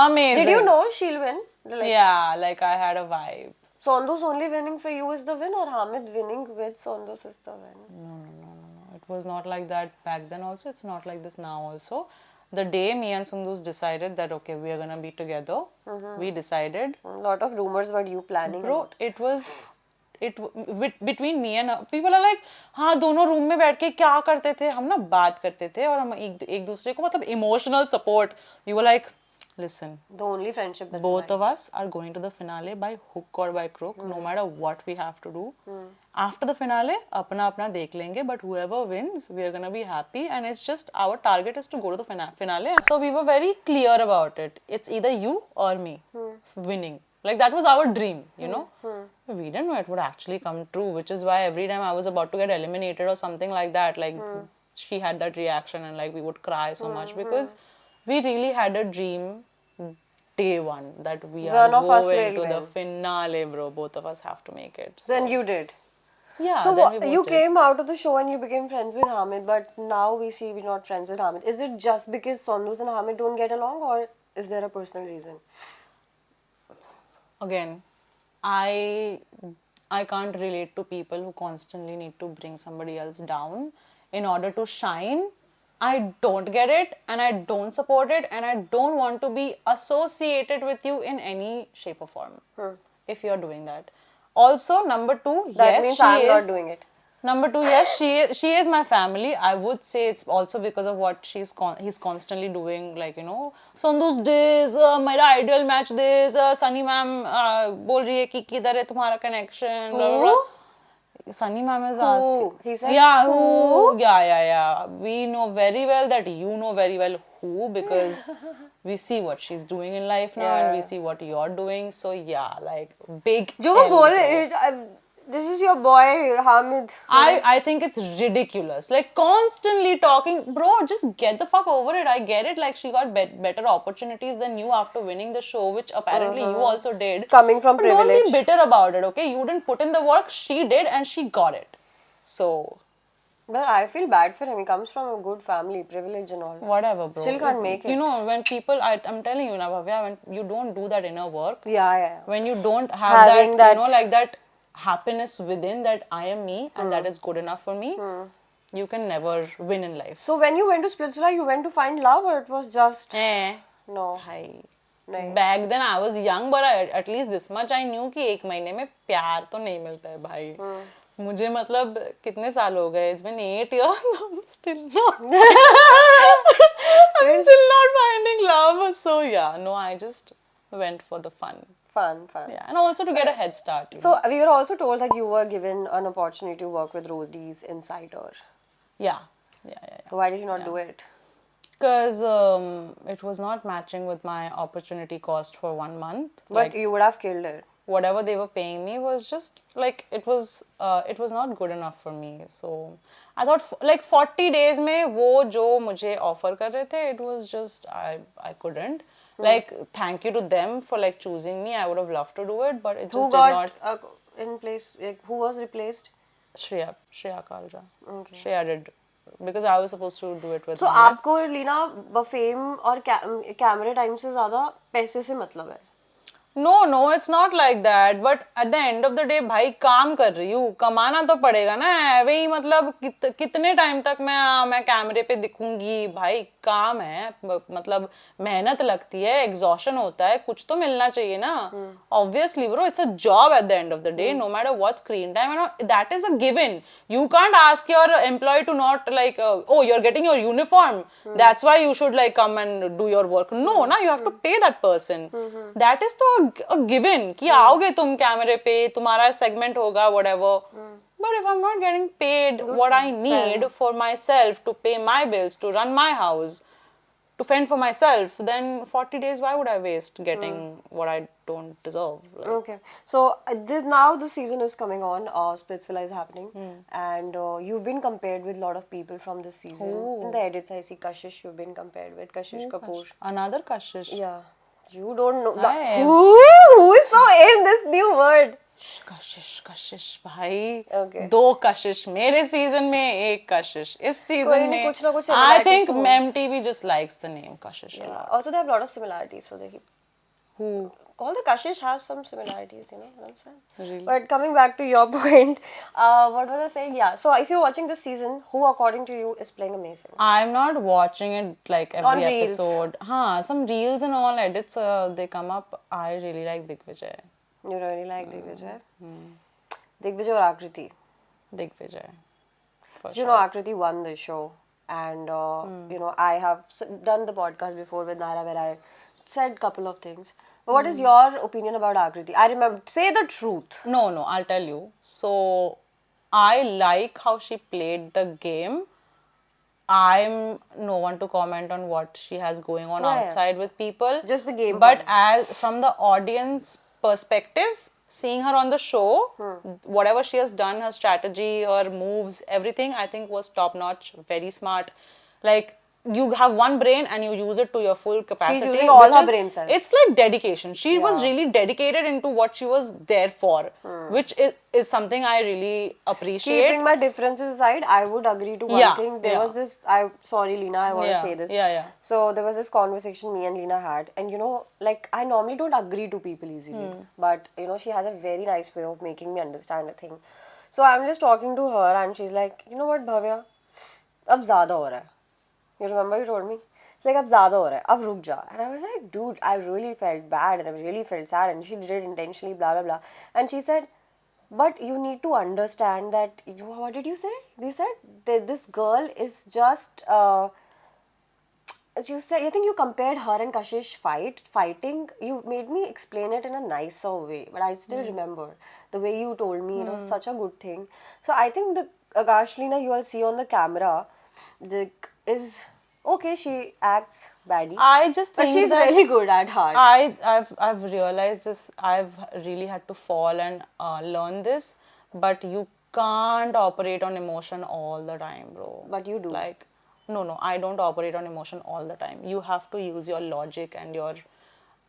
amazing did you know she'll win like, yeah like I had a vibe Sondhu's only winning for you is the win or Hamid winning with Sondhu's is the win no it was not like that back then also it's not like this now also the day me and Sundus decided that okay we are gonna be together we decided a lot of rumors about you planning bro it was between me and her, people are like हाँ दोनों room में बैठ के क्या करते थे हम ना बात करते थे और हम एक दूसरे को मतलब emotional support we were like listen the only friendship that's both of us are going to the finale by hook or by crook no matter what we have to do after the finale अपना अपना देख लेंगे but whoever wins we are gonna be happy and it's just our target is to go to the finale so we were very clear about it it's either you or me winning like that was our dream you know we didn't know it would actually come true which is why every time I was about to get eliminated or something like that like she had that reaction and like we would cry so much because we really had a dream day one that we are going to the finale bro both of us have to make it so. Then you did yeah so you did. came out of the show and you became friends with Hamid but now we see we're not friends with Hamid is it just because Sondus and Hamid don't get along or is there a personal reason again I can't relate to people who constantly need to bring somebody else down in order to shine I don't get it and I don't support it and I don't want to be associated with you in any shape or form if you're doing that. Also, number two, that yes, means she I'm is. not doing it. Number two, yes, she is my family. I would say it's also because of what he's constantly doing, like, you know, Sandhu's this, मेरा ideal match this, Sunny ma'am बोल रही है कि किधर है तुम्हारा connection, blah blah blah. Sunny ma'am is asking. He said Yeah, who? Yeah. We know very well that you know very well who, because we see what she's doing in life now, and we see what you're doing. So yeah, like big. जो वो बोल रहे, this is your boy Hamid. I think it's ridiculous. Like constantly talking, bro. Just get the fuck over it. I get it. Like she got better opportunities than you after winning the show, which apparently you also did. Coming from but privilege. Don't be bitter about it, okay? You didn't put in the work. She did, and she got it. So. But I feel bad for him. He comes from a good family, privilege and all. Whatever, bro. Still can't make it. You know, when people, I'm telling you now, Bhavya, when you don't do that inner work. Yeah. When you don't have that, you know, like that happiness within, that I am me and that is good enough for me, you can never win in life. So when you went to Splitsvilla, you went to find love, or it was just no? Hi. Back then I was young, but at least this much I knew कि एक महीने में प्यार तो नहीं मिलता है भाई. मुझे मतलब कितने साल हो गए? It's been 8 years. I'm still not finding love. So yeah, no, I just went for the fun. Fun. Yeah, and also to get a head start. So we were also told that you were given an opportunity to work with roadies inside her. Yeah. So why did you not do it? Because it was not matching with my opportunity cost for 1 month. But like, you would have killed it. Whatever they were paying me was just like it was not good enough for me. So I thought like 40 days में वो जो मुझे offer कर रहे थे, it was just I couldn't. Like thank you to them for like choosing me. I would have loved to do it, but it just did not. Who got in place? Like, who was replaced? Shreya Kalra. Okay. Shreya did. Because I was supposed to do it with. So आपको Leena fame और कैमरे time से ज़्यादा पैसे से मतलब है? No, it's not like that. But at the end of the day, भाई काम कर रही हूँ, कमाना तो पड़ेगा ना. वही मतलब कितने टाइम तक मैं कैमरे पे दिखूंगी, भाई काम है, मतलब मेहनत लगती है, एग्जॉशन होता है, कुछ तो मिलना चाहिए ना. Obviously, bro, it's a job at the end of the day, no matter what screen time, and that is a given. You can't ask your employee to not like, oh, you're getting your uniform, that's why you should like come and do your work. No, na, you have to pay that person. That is तो a given कि आओगे तुम कैमरे पे, तुम्हारा segment होगा, whatever. But if I'm not getting paid what I need for myself to pay my bills, to run my house, to fend for myself, then 40 days, why would I waste getting what I don't deserve? Like. Okay. So now the season is coming on, Splitsvilla is happening, and you've been compared with a lot of people from this season. In the edits, I see Kashish, you've been compared with Kashish Kapoor. Another Kashish? Yeah. You don't know. Who is so in this new word? कशिश भाई. Okay. 2 कशिश मेरे season में, 1 कशिश इस season में. कुछ ना कुछ I think MTV just likes the name Kashish a lot. Also, they have a lot of similarities, so they keep. Who? All the Kashish have some similarities, you know what I'm saying? Really? But coming back to your point, what was I saying? Yeah. So if you're watching this season, who according to you is playing amazing? I'm not watching it like every On reels. episode. Some reels and all edits they come up. I really like Digvijay. You really like Digvijay? Digvijay or Akriti? Digvijay. You know, Akriti won the show, and you know, I have done the podcast before with Nara where I said couple of things. But what is your opinion about Akriti? I remember, say the truth. No, I'll tell you. So, I like how she played the game. I'm no one to comment on what she has going on outside with people. Just the game. But as from the audience perspective, seeing her on the show, whatever she has done, her strategy, her moves, everything, I think was top notch, very smart. Like, you have one brain and you use it to your full capacity. She's using all her brain cells. It's like dedication. She was really dedicated into what she was there for, which is something I really appreciate. Keeping my differences aside, I would agree to one thing. There was this, sorry Lena, I want to say this. Yeah. So there was this conversation me and Lena had, and you know, like I normally don't agree to people easily, but you know, she has a very nice way of making me understand a thing. So I'm just talking to her and she's like, you know what Bhavya, ab zyada ho raha hai. You remember you told me? It's like, ab zyada ho raha hai, ab ruk ja. And I was like, dude, I really felt bad and I really felt sad and she did it intentionally, blah, blah, blah. And she said, But you need to understand that, what did you say? You said that this girl is just, as you said, I think you compared her and Kashish fighting. You made me explain it in a nicer way, but I still remember the way you told me. It was such a good thing. So I think the Akashlina you all see on the camera, is okay. She acts baddie, I just but think she's that really good at heart. I've realized this. I've really had to fall and learn this. But you can't operate on emotion all the time, bro. But you do. Like, no, I don't operate on emotion all the time. You have to use your logic and your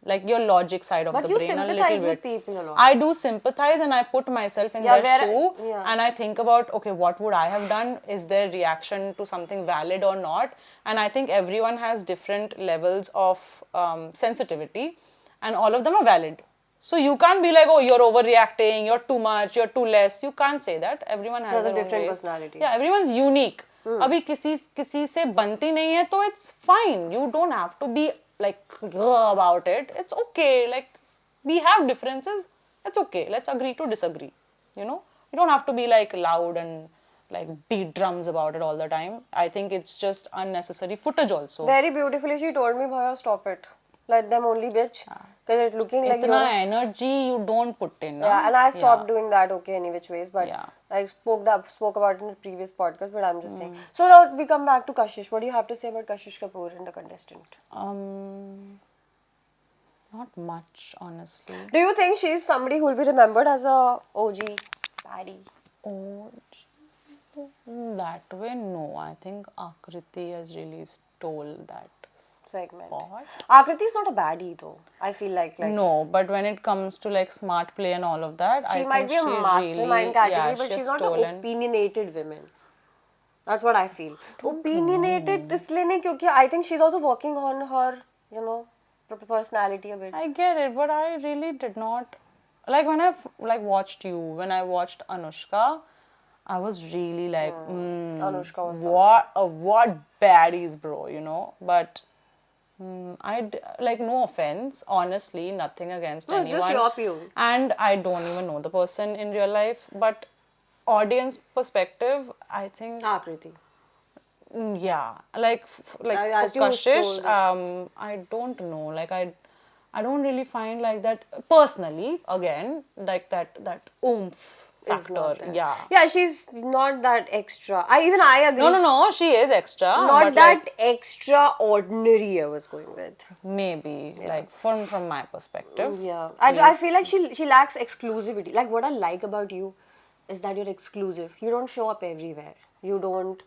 logic side of But the you brain a little sympathize with bit. people a lot. I do sympathize and I put myself in Yeah, their shoe yeah. and I think about, okay, what would I have done? Is their reaction to something valid or not? And I think everyone has different levels of sensitivity and all of them are valid. So you can't be like, oh, you're overreacting, you're too much, you're too less. You can't say that. Everyone has There's a their own different ways. personality. Yeah, everyone's unique. अभी किसी से बनती नहीं है तो it's fine. You don't have to be like about it. It's okay. Like we have differences. It's okay. Let's agree to disagree. You don't have to be like loud and like beat drums about it all the time. I think it's just unnecessary footage also. Very beautifully, she told me, Bhava, stop it. Let them only bitch. Because it's looking like Itna energy you don't put in. Yeah, and I stopped doing that, okay, any which ways. But Yeah. I spoke about it in the previous podcast, but I'm just saying. So now we come back to Kashish. What do you have to say about Kashish Kapoor and the contestant? Not much, honestly. Do you think she's somebody who will be remembered as a OG baddie? Oh, that way, no. I think Akriti has really stole that Segment. spot. Akriti is not a baddie though. I feel like No, but when it comes to like smart play and all of that, she I might think be a she mastermind really, category, yeah, but she she's has not an stolen. opinionated woman. That's what I feel. Opinionated इसलिए नहीं क्योंकि I think she's also working on her, personality a bit. I get it, but I really did not like when I watched you. When I watched Anushka, I was really like, Anushka was what baddies, bro, But like no offense, honestly, nothing against No, it's anyone. just your POV. And I don't even know the person in real life, but audience perspective, I think Akriti. yeah, like As for you Kashish, told us. I don't know. Like I don't really find like that personally. Again, like that oomph Is factor. not there. Yeah. Yeah, she's not that extra. I agree. No. She is extra. Not but that like, extraordinary. I was going with. maybe like from my perspective. Yeah, I feel like she lacks exclusivity. Like what I like about you is that you're exclusive. You don't show up everywhere. You don't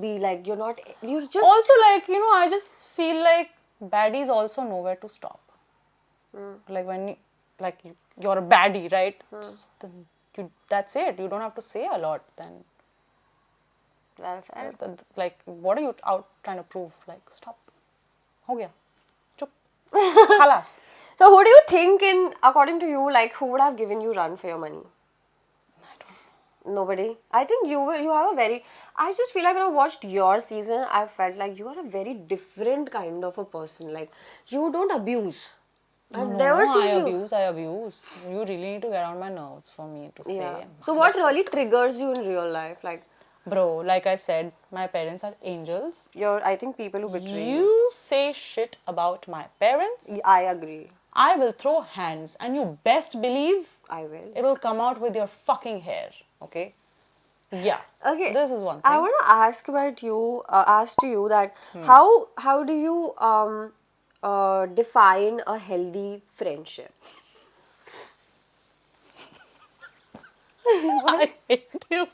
be like you're just Also, like I just feel like baddies also know where to stop. Like when you're a baddie, right? That's it. You don't have to say a lot then. That's it. Like, what are you out trying to prove? Like, stop. हो गया. चुप. Khalas. So who do you think according to you, like who would have given you run for your money? I don't know. Nobody. I think you have a very. I just feel like when I watched your season, I felt like you are a very different kind of a person. Like you don't abuse. I've never seen you. I abuse. You really need to get on my nerves for me to say. Yeah. So what really triggers you in real life? Like, bro, like I said, my parents are angels. I think people who betray You say shit about my parents, I agree. I will throw hands, and you best believe I will. it will come out with your fucking hair. Okay. Yeah. Okay. This is one thing. I want to ask about you. Ask to you that how do you define a healthy friendship? I hate you.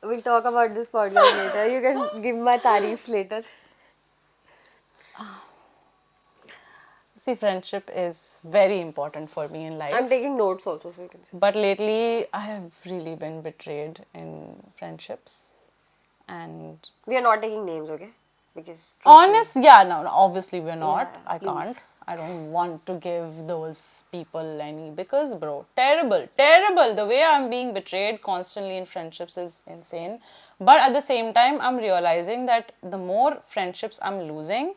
We'll talk about this podcast later. You can give my tarifs later. See, friendship is very important for me in life. I'm taking notes also, so you can see. But lately, I have really been betrayed in friendships. And We are not taking names, okay? Because no, obviously we're not. Yeah, I please. can't. I don't want to give those people any because, bro, terrible. The way I'm being betrayed constantly in friendships is insane. But at the same time, I'm realizing that the more friendships I'm losing,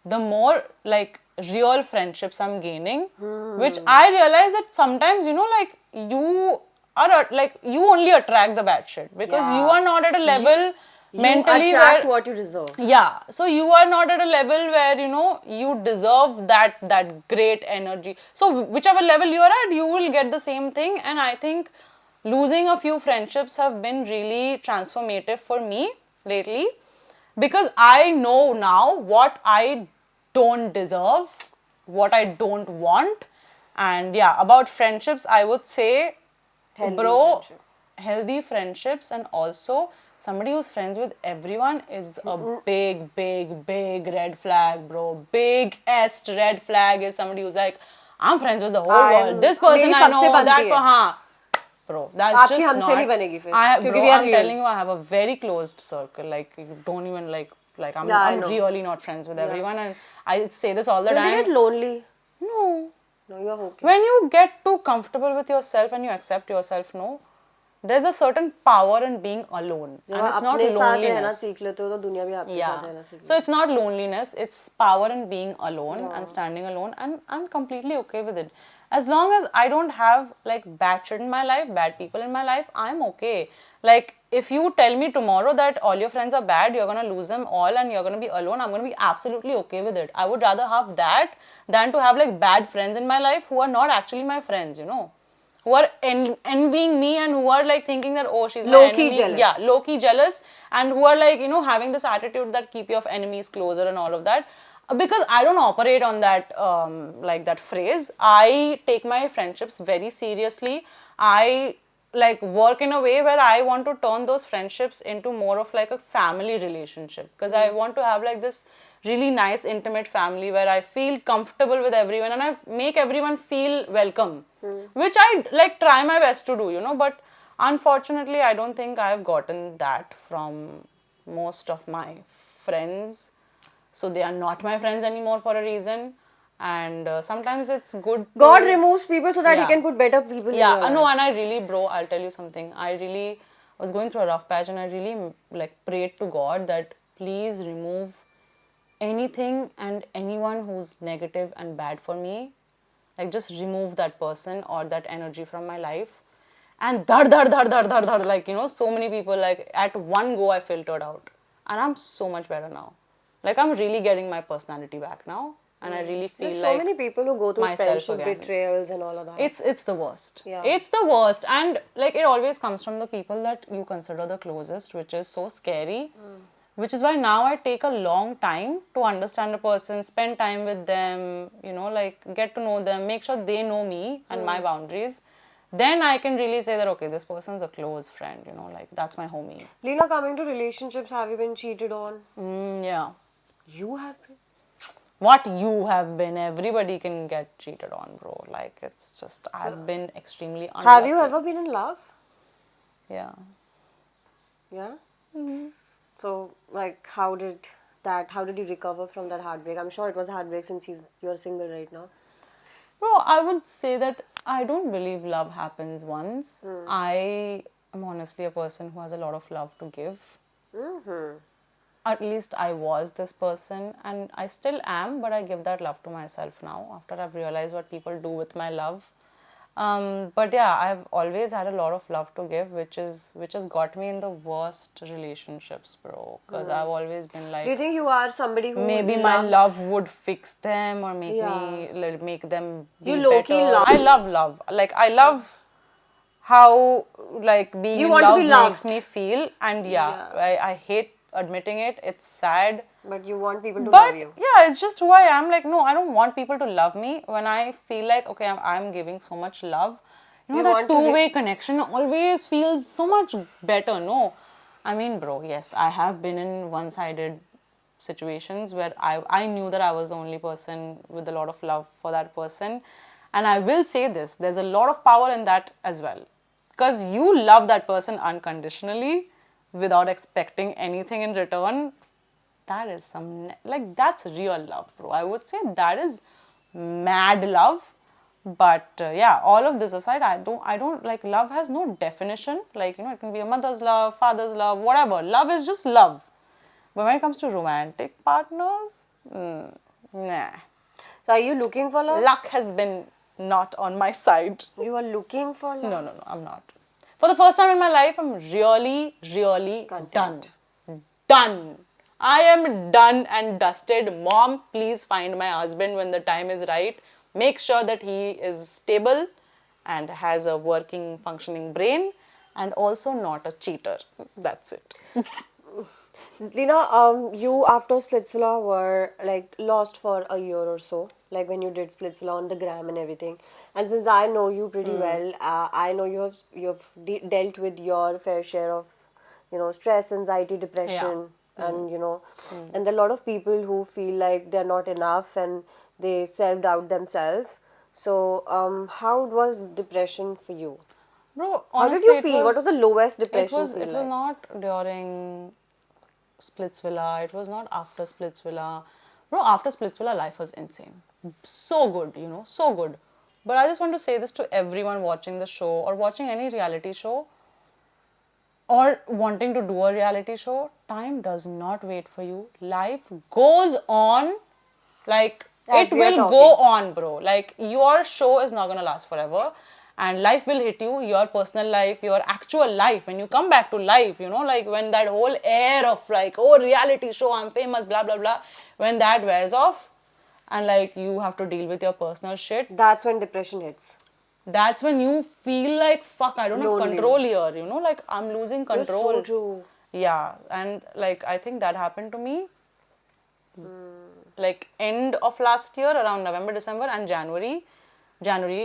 the more like real friendships I'm gaining, which I realize that sometimes, you know, like you are like you only attract the bad shit because you are not at a level mentally you attract where what you deserve. yeah, so you are not at a level where you know you deserve that great energy. So whichever level you are at, you will get the same thing. And I think losing a few friendships have been really transformative for me lately because I know now what I don't deserve, what I don't want. And yeah, about friendships, I would say, Healthy bro, friendship. healthy friendships, and also somebody who's friends with everyone is a big, big, big red flag, bro. Big est red flag is somebody who's like, I'm friends with the whole world. This person मेरी I सबसे know, बनती that, है. हाँ. Bro, that's आपकी just हमसे नहीं not. बनेगी फिर, Bro, क्योंकि we are I'm real. telling you, I have a very closed circle. Like, you don't even like Yeah, I I'm know. really not friends with everyone, and I say this all the Don't you time. get lonely? No. No, you're okay. When you get too comfortable with yourself and you accept yourself, no, there's a certain power in being alone, जब and आप it's not अपने साथ रहना loneliness. सीख लेते हो तो दुनिया भी आपके साथ रहना सीख So it's not loneliness, it's power in being alone and standing alone, and I'm completely okay with it. As long as I don't have like bad shit in my life, bad people in my life, I'm okay. Like if you tell me tomorrow that all your friends are bad, you're gonna lose them all and you're gonna be alone, I'm gonna be absolutely okay with it. I would rather have that than to have like bad friends in my life who are not actually my friends, you know, who are envying me and who are like thinking that, oh, she's my Low-key enemy. jealous. Yeah, low-key jealous, and who are like, you know, having this attitude that keep your enemies closer and all of that. Because I don't operate on that like that phrase. I take my friendships very seriously. I like work in a way where I want to turn those friendships into more of like a family relationship, because I want to have like this really nice intimate family where I feel comfortable with everyone and I make everyone feel welcome, which I like try my best to do, you know, but unfortunately I don't think I've gotten that from most of my friends. So they are not my friends anymore for a reason, and sometimes it's good God to, removes people so that He Yeah. can put better people in yeah, your life. no, and I really, bro, I'll tell you something. I really was going through a rough patch, and I really like prayed to God that please remove anything and anyone who's negative and bad for me. Like just remove that person or that energy from my life. And dhar, like, you know, so many people, like at one go I filtered out. And I'm so much better now. Like I'm really getting my personality back now. And I really feel There's like so many people who go through myself friendship again. betrayals and all of that. It's the worst. Yeah. It's the worst, and like it always comes from the people that you consider the closest, which is so scary. Which is why now I take a long time to understand a person, spend time with them, you know, like get to know them, make sure they know me and my boundaries. Then I can really say that, okay, this person's a close friend, you know, like that's my homie. Leela, coming to relationships, have you been cheated on? Yeah. You have been? What you have been, everybody can get cheated on, bro. Like it's just, I've been extremely unlucky. Have you ever been in love? Yeah. Yeah? So, like, how did you recover from that heartbreak? I'm sure it was a heartbreak since you're single right now. Bro, I would say that I don't believe love happens once. I am honestly a person who has a lot of love to give. At least I was this person, and I still am, but I give that love to myself now after I've realized what people do with my love. But yeah, I've always had a lot of love to give, which has got me in the worst relationships, bro. Because I've always been like, Do you think you are somebody who maybe my loves... love would fix them or make Yeah. me like, make them be You low-key better. love. I love love. Like I love how like being You in want to love be loved. makes me feel, and yeah, I hate admitting it. It's sad. But you want people to But love you. yeah, it's just who I am. Like, no, I don't want people to love me. When I feel like, okay, I'm giving so much love, you know, You that want to two-way connection always feels so much better. No, I mean, bro, yes, I have been in one-sided situations where I knew that I was the only person with a lot of love for that person. And I will say this, there's a lot of power in that as well. Because you love that person unconditionally without expecting anything in return. That is like that's real love, bro. I would say that is mad love. But yeah, all of this aside, I don't like, love has no definition. Like, you know, it can be a mother's love, father's love, whatever. Love is just love. But when it comes to romantic partners, nah. So are you looking for love? Luck has been not on my side. You are looking for love? No, I'm not. For the first time in my life, I'm really, really Content. done. I am done and dusted. Mom, please find my husband when the time is right. Make sure that he is stable and has a working, functioning brain and also not a cheater. That's it. Lina, you after Splitsvilla were like lost for a year or so, like when you did Splitsvilla on the gram and everything. And since I know you pretty well, I know you have dealt with your fair share of, stress, anxiety, depression, and and there are a lot of people who feel like they're not enough and they self doubt themselves. So, how was depression for you? Bro, How did honestly, you feel? What was the lowest depression it feel was like? not during Splitsvilla. It was not after Splitsvilla. Bro, after Splitsvilla, life was insane. So good, so good. But I just want to say this to everyone watching the show or watching any reality show or wanting to do a reality show. Time does not wait for you. Life goes on. Like, As it we are will go talking. on, bro. Like, your show is not gonna last forever. And life will hit you, your personal life, your actual life. When you come back to life, like when that whole air of like, oh, reality show, I'm famous, blah, blah, blah. When that wears off and like you have to deal with your personal shit, That's when depression hits. that's when you feel like, fuck, I don't have Lonely. control here, like I'm losing You're so control. true. Yeah, and like I think that happened to me like end of last year around November, December and January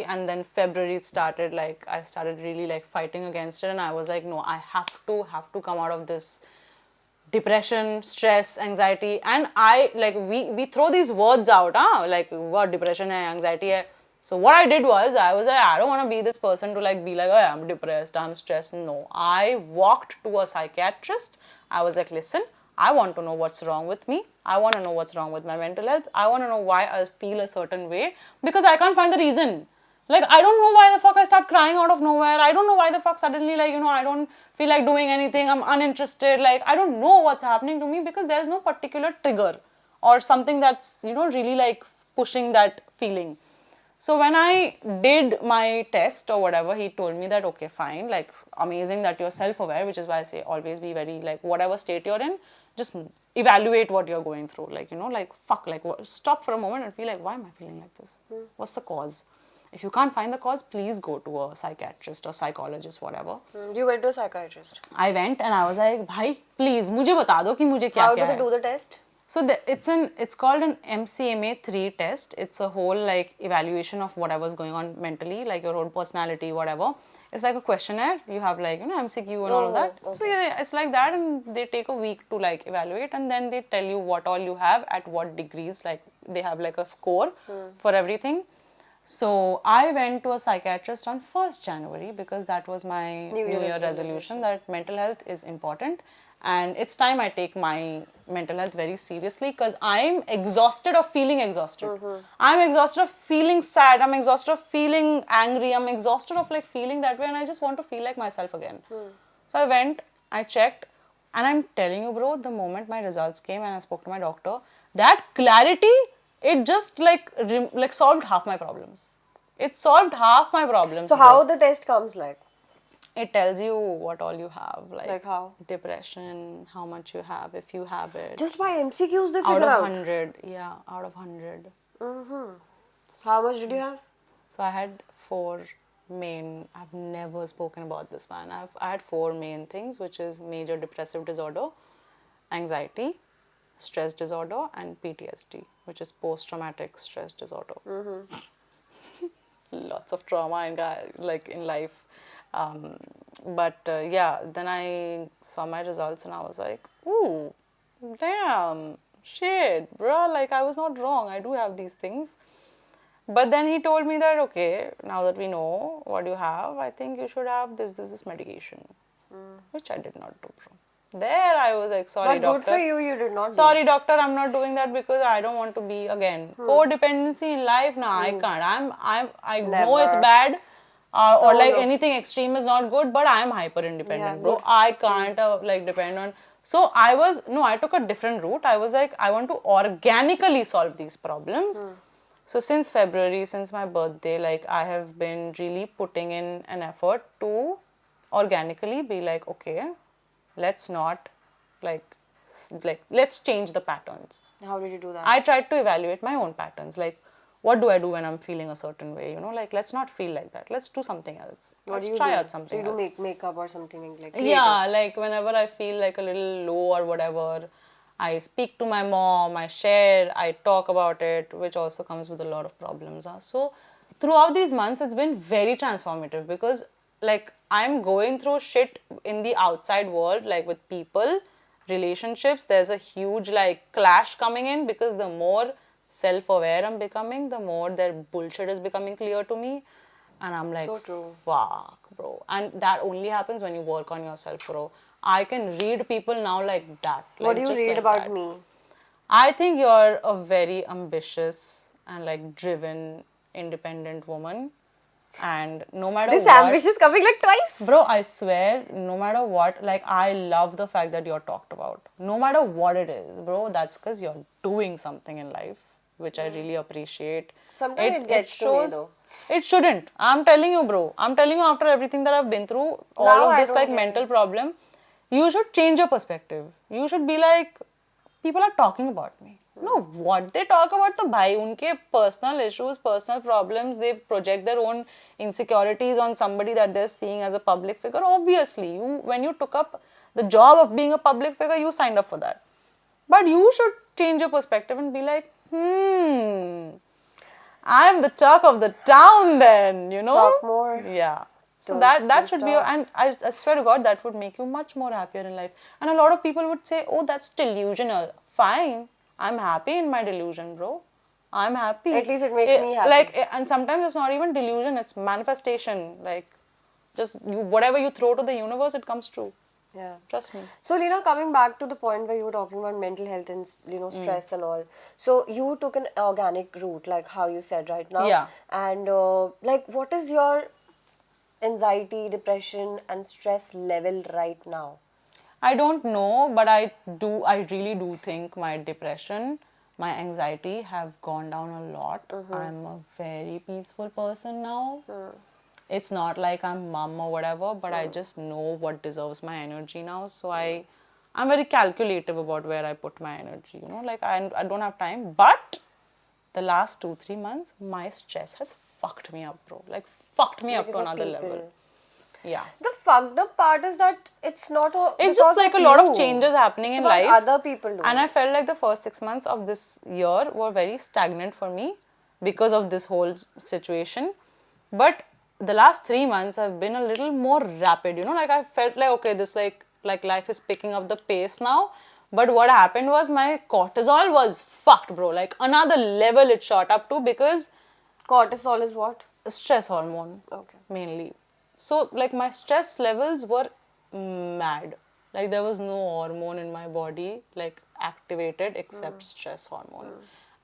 and then February it started like I started really like fighting against it and I was like, no, I have to come out of this depression, stress, anxiety, and I like we throw these words out, like what depression and anxiety hai. So what I did was I was like, I don't want to be this person to like be like, oh, I'm depressed, I'm stressed. No, I walked to a psychiatrist. I was like, listen, I want to know what's wrong with me. I want to know what's wrong with my mental health. I want to know why I feel a certain way because I can't find the reason. Like, I don't know why the fuck I start crying out of nowhere. I don't know why the fuck suddenly, like, I don't feel like doing anything. I'm uninterested. Like, I don't know what's happening to me because there's no particular trigger or something that's, really like pushing that feeling. So when I did my test or whatever, he told me that, okay, fine, like, amazing that you're self-aware, which is why I say always be very, like, whatever state you're in, just evaluate what you're going through. Like, like, fuck, like, stop for a moment and feel like, why am I feeling like this? What's the cause? If you can't find the cause, please go to a psychiatrist or psychologist, whatever. You went to a psychiatrist. I went and I was like, bhai, please, मुझे बता दो कि मुझे क्या How क्या did है. you do the test? So it's called an MCMA-3 test. It's a whole like evaluation of whatever's going on mentally, like your whole personality, whatever. It's like a questionnaire. You have like MCQ and all of that. Okay. So yeah, it's like that, and they take a week to like evaluate, and then they tell you what all you have at what degrees. Like they have like a score for everything. So I went to a psychiatrist on 1st January because that was my New Year resolution that mental health is important. And it's time I take my mental health very seriously because I'm exhausted of feeling exhausted. I'm exhausted of feeling sad. I'm exhausted of feeling angry. I'm exhausted of like feeling that way and I just want to feel like myself again. So I went, I checked, and I'm telling you, bro, the moment my results came and I spoke to my doctor, that clarity, it just like solved half my problems. It solved half my problems. So how the test comes like? It tells you what all you have, Like how? Depression, how much you have, if you have it. Just by MCQs they out figure of out? 100, yeah, out of 100. How much did you have? So I had 4 main, I've never spoken about this one. I had 4 main things, which is major depressive disorder, anxiety, stress disorder, and PTSD, which is post-traumatic stress disorder. Lots of trauma in life. But yeah, then I saw my results and I was like, ooh, damn, shit, bro, like I was not wrong. I do have these things. But then he told me that, okay, now that we know what you have, I think you should have this medication, which I did not do, bro. There I was like, sorry, But good doctor. for you, you did not do. Sorry, doctor, I'm not doing that because I don't want to be again codependency in life. Nah, I can't. I know it's Never. bad, or So like no. anything extreme is not good. But I'm hyper independent, Yeah, bro. good. I can't like depend on. So I took a different route. I was like, I want to organically solve these problems. So since February, since my birthday, like I have been really putting in an effort to organically be like, okay, let's not let's change the patterns. How did you do that? I tried to evaluate my own patterns. Like, what do I do when I'm feeling a certain way? You know, like let's not feel like that. Let's do something else. What Let's do you try do? out So something you do else. makeup or something like Yeah, like whenever I feel like a little low or whatever, I speak to my mom, I share, I talk about it, which also comes with a lot of problems. So throughout these months, it's been very transformative because like I'm going through shit in the outside world, like with people, relationships. There's a huge like clash coming in because the more self-aware I'm becoming, the more their bullshit is becoming clear to me. And I'm like, So true. fuck, bro. And that only happens when you work on yourself, bro. I can read people now like that. What Like, do you just read like about that. me? I think you're a very ambitious and like driven, independent woman. And no matter This what, ambition is coming like twice. bro, I swear, no matter what, like I love the fact that you're talked about. No matter what it is, bro, that's because you're doing something in life, which I really appreciate. Sometimes it It gets to me shows. though. It shouldn't. I'm telling you, bro. I'm telling you, after everything that I've been through, all Now of I this don't like get mental it. problem, you should change your perspective. You should be like, people are talking about me. No, what they talk about the bhai, unke personal issues, personal problems, they project their own insecurities on somebody that they're seeing as a public figure. Obviously, you when you took up the job of being a public figure, you signed up for that. But you should change your perspective and be like, I'm the talk of the town then, you know? Talk more. Yeah. So Don't that should be, stop. and I swear to God, that would make you much more happier in life. And a lot of people would say, oh, that's delusional. Fine. I'm happy in my delusion, bro. I'm happy. At least it makes me happy. And sometimes it's not even delusion, it's manifestation. Like, just whatever you throw to the universe, it comes true. Yeah. Trust me. So, Lena, coming back to the point where you were talking about mental health and stress and all. So, you took an organic route, like how you said right now. Yeah. And like, what is your anxiety, depression, and stress level right now? I don't know, but I really do think my depression, my anxiety have gone down a lot. I'm a very peaceful person now. It's not like I'm mum or whatever, but I just know what deserves my energy now. So I'm very calculative about where I put my energy, you know, like I don't have time. But the last 2-3 months, my stress has fucked me up, bro. Like fucked me up Because to of another people. level. Yeah. The fucked up part is that it's not It's because just like a lot you. of changes happening It's in about life. other people doing And I it. felt like the first 6 months of this year were very stagnant for me because of this whole situation. But the last 3 months have been a little more rapid, you know, like I felt like, okay, this like life is picking up the pace now. But what happened was my cortisol was fucked, bro. Like another level it shot up to because Cortisol is what? stress hormone Okay. mainly. So like my stress levels were mad. Like there was no hormone in my body like activated except stress hormone.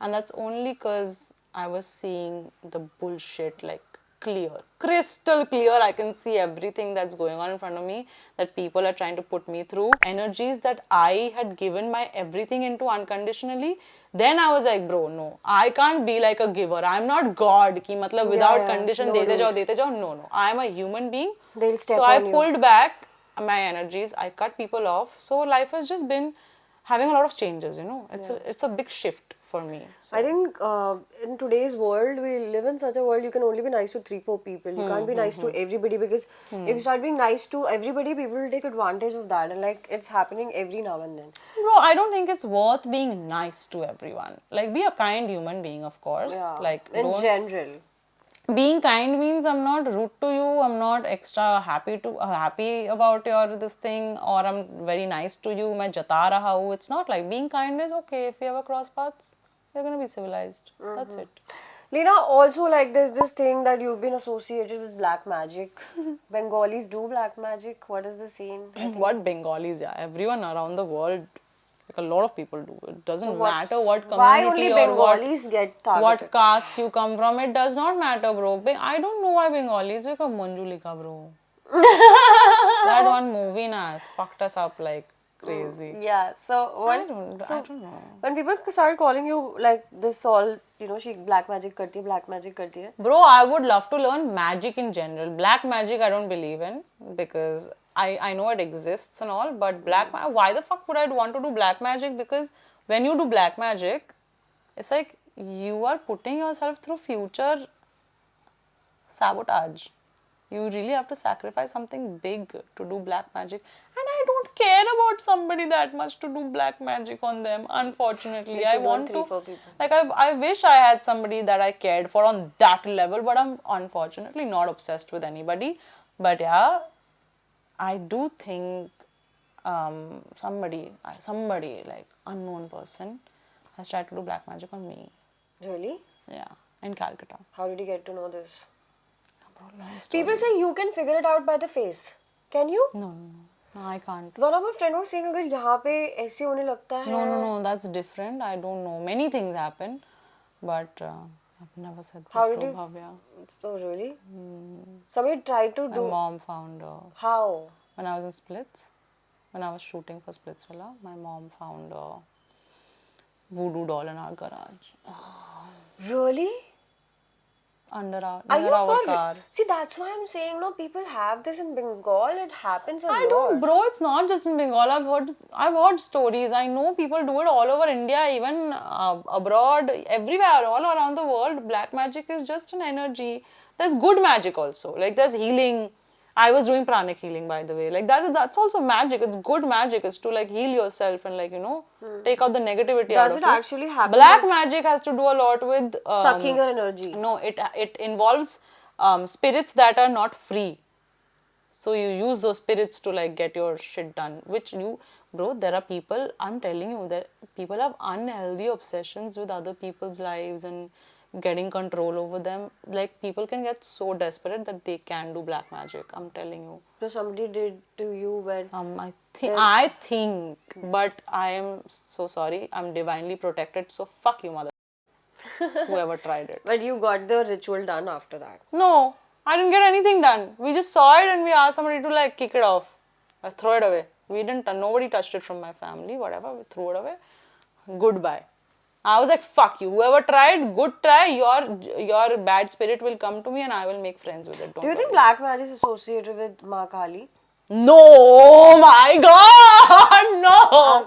And that's only because I was seeing the bullshit like clear, crystal clear. I can see everything that's going on in front of me that people are trying to put me through. Energies that I had given my everything into unconditionally. Then I was like, bro, no, I can't be like a giver. I'm not God. Ki matlab without condition, No, dete jao, dude. dete jao. No, no. I'm a human being. They'll step So I on you. pulled back my energies. I cut people off. So life has just been having a lot of changes. You know, it's a big shift for me. So. I think in today's world, we live in such a world you can only be nice to 3-4 people. You can't be nice to everybody because if you start being nice to everybody, people will take advantage of that. And like it's happening every now and then. Bro, I don't think it's worth being nice to everyone. Like, be a kind human being, of course. Yeah. Like, In don't. general. Being kind means I'm not rude to you. I'm not extra happy about your this thing, or I'm very nice to you. मैं जता रहा हूँ. It's not like being kind is okay. If we ever cross paths, we're gonna be civilized. That's it. Lena, also like there's this thing that you've been associated with black magic. Bengalis do black magic. What is the scene? I think What Bengalis? Yeah, everyone around the world. Like a lot of people do. It doesn't matter what why only community or what Bengalis get targeted? what caste you come from. It does not matter, bro. I don't know why Bengalis become Manjulika, bro. That one movie na has fucked us up like crazy. Yeah. So what? I don't know. When people started calling you like this, all she black magic karti hai, black magic karti hai. Bro, I would love to learn magic in general. Black magic I don't believe in because I know it exists and all, but why the fuck would I want to do black magic? Because when you do black magic, it's like you are putting yourself through future sabotage. You really have to sacrifice something big to do black magic. And I don't care about somebody that much to do black magic on them, unfortunately. I want to, like, I wish I had somebody that I cared for on that level, but I'm unfortunately not obsessed with anybody. But yeah, I do think somebody, like unknown person, has tried to do black magic on me. Really? Yeah, in Calcutta. How did you get to know this? People say you can figure it out by the face. Can you? No, I can't. One of my friends was saying अगर यहाँ पे ऐसे होने लगता है. No, that's different. I don't know. Many things happen, but I've never said this. How did you? Bhav, yeah. Oh really? Somebody tried to do. My mom found. How? When I was in Splits, when I was shooting for Splitsvilla, my mom found a voodoo doll in our garage. Really? Near our car. See, that's why I'm saying, no, people have this in Bengal. It happens a lot. I don't, bro. It's not just in Bengal. I've heard stories. I know people do it all over India, even abroad, everywhere, all around the world. Black magic is just an energy. There's good magic also. Like there's healing. I was doing pranic healing, by the way. Like that's also magic. It's good magic. It's to like heal yourself and like take out the negativity out of you. Does it actually happen? Black magic has to do a lot with sucking your energy. No, it involves spirits that are not free. So you use those spirits to like get your shit done. Bro, there are people. I'm telling you that people have unhealthy obsessions with other people's lives and getting control over them. Like people can get so desperate that they can do black magic. I'm telling you. So somebody did to you when? I think, but I am so sorry. I'm divinely protected. So fuck you, mother. Whoever tried it. But you got the ritual done after that. No, I didn't get anything done. We just saw it and we asked somebody to like kick it off, or throw it away. We didn't. Nobody touched it from my family. Whatever, we threw it away. Goodbye. I was like, fuck you. Whoever tried, good try. Your bad spirit will come to me and I will make friends with it. Do you think black magic is associated with Ma Kali? No, my God, no,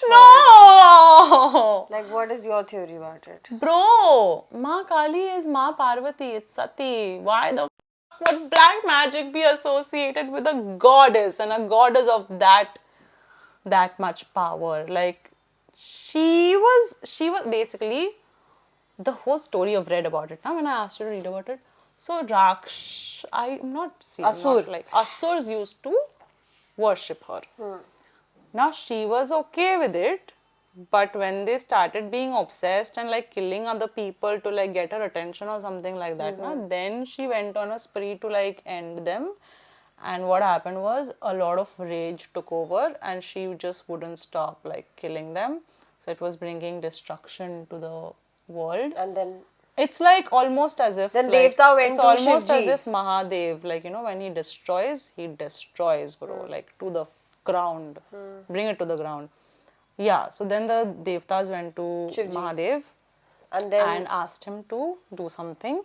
no. Like, what is your theory about it? Bro, Ma Kali is Ma Parvati. It's Sati. Why the fuck would black magic be associated with a goddess and a goddess of that much power? Like, she was basically the whole story I've read about it. Now, when I asked you to read about it, so I'm not seeing like Asurs used to worship her. Now she was okay with it, but when they started being obsessed and like killing other people to like get her attention or something like that, then she went on a spree to like end them. And what happened was a lot of rage took over and she just wouldn't stop like killing them. So it was bringing destruction to the world. And then it's like almost as if then like, Devta went it's to almoast Shivji. as if Mahadev, like when he destroys, bro, like to the ground, bring it to the ground. Yeah, so then the Devtas went to Shivji. Mahadev and asked him to do something.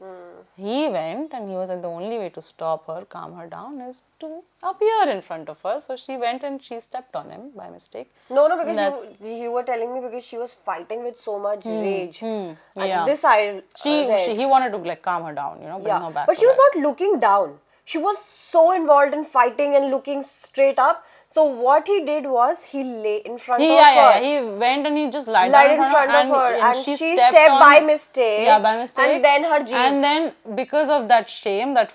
He went and he was like, the only way to stop her, calm her down, is to appear in front of her. So she went and she stepped on him by mistake. No, because you were telling me because she was fighting with so much rage. Yeah. This I he wanted to like calm her down, bring her back. But she was not looking down. She was so involved in fighting and looking straight up. So what he did was he lay in front of her. Yeah, he went and he just lied in front of her and she stepped by mistake. Yeah, by mistake. And then her jeep. And then because of that shame that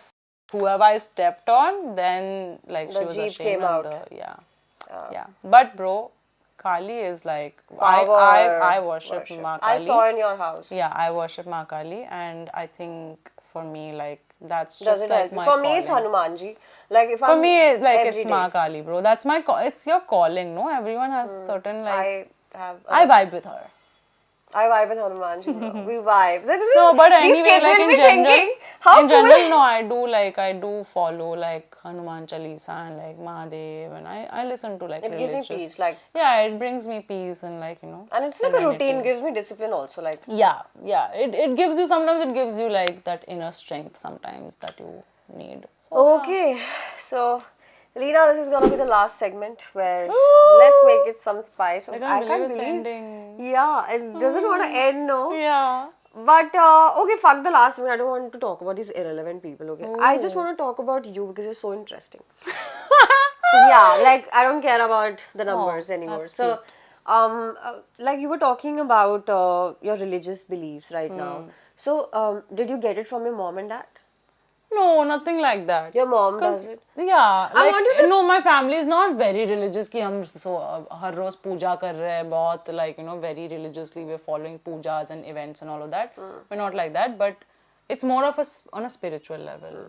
whoever I stepped on, then like the she was jeep ashamed came out. Yeah. But bro, Kali is like I worship Ma Kali. I saw in your house. Yeah, I worship Ma Kali, and I think for me like that's Does just it like help? my For me, calling. it's Hanumanji. Like if for me, like it's day. Ma Kali, bro. That's my it's your calling, no? Everyone has certain like I I vibe with her. I vibe with Hanuman ji, bro. We vibe. No, but These anyway, kids like will in be general, thinking, how in cool. general, no, I do follow like Hanuman Chalisa and like Mahadev, and I listen to like It gives me religious. peace, like, Yeah, it brings me peace and like and it's like a serenity. routine, gives me discipline also, like. Yeah. It gives you sometimes it gives you like that inner strength sometimes that you need. So Okay, so Lena, this is gonna be the last segment where Woo! let's make it some spice. I I can't can't believe it's believe. ending. Yeah, it doesn't want to end, no. Yeah. But okay, fuck the last one. I don't want to talk about these irrelevant people. Okay, I just want to talk about you because you're so interesting. Yeah, like I don't care about the numbers anymore. that's So, like you were talking about your religious beliefs right now. So, did you get it from your mom and dad? No, nothing like that. Your mom 'Cause, does it. yeah, I like want you to- no, my family is not very religious कि हम so हर रोज पूजा कर रहे हैं बहुत like very religiously we're following pujas and events and all of that. We're not like that, but it's more of on a spiritual level.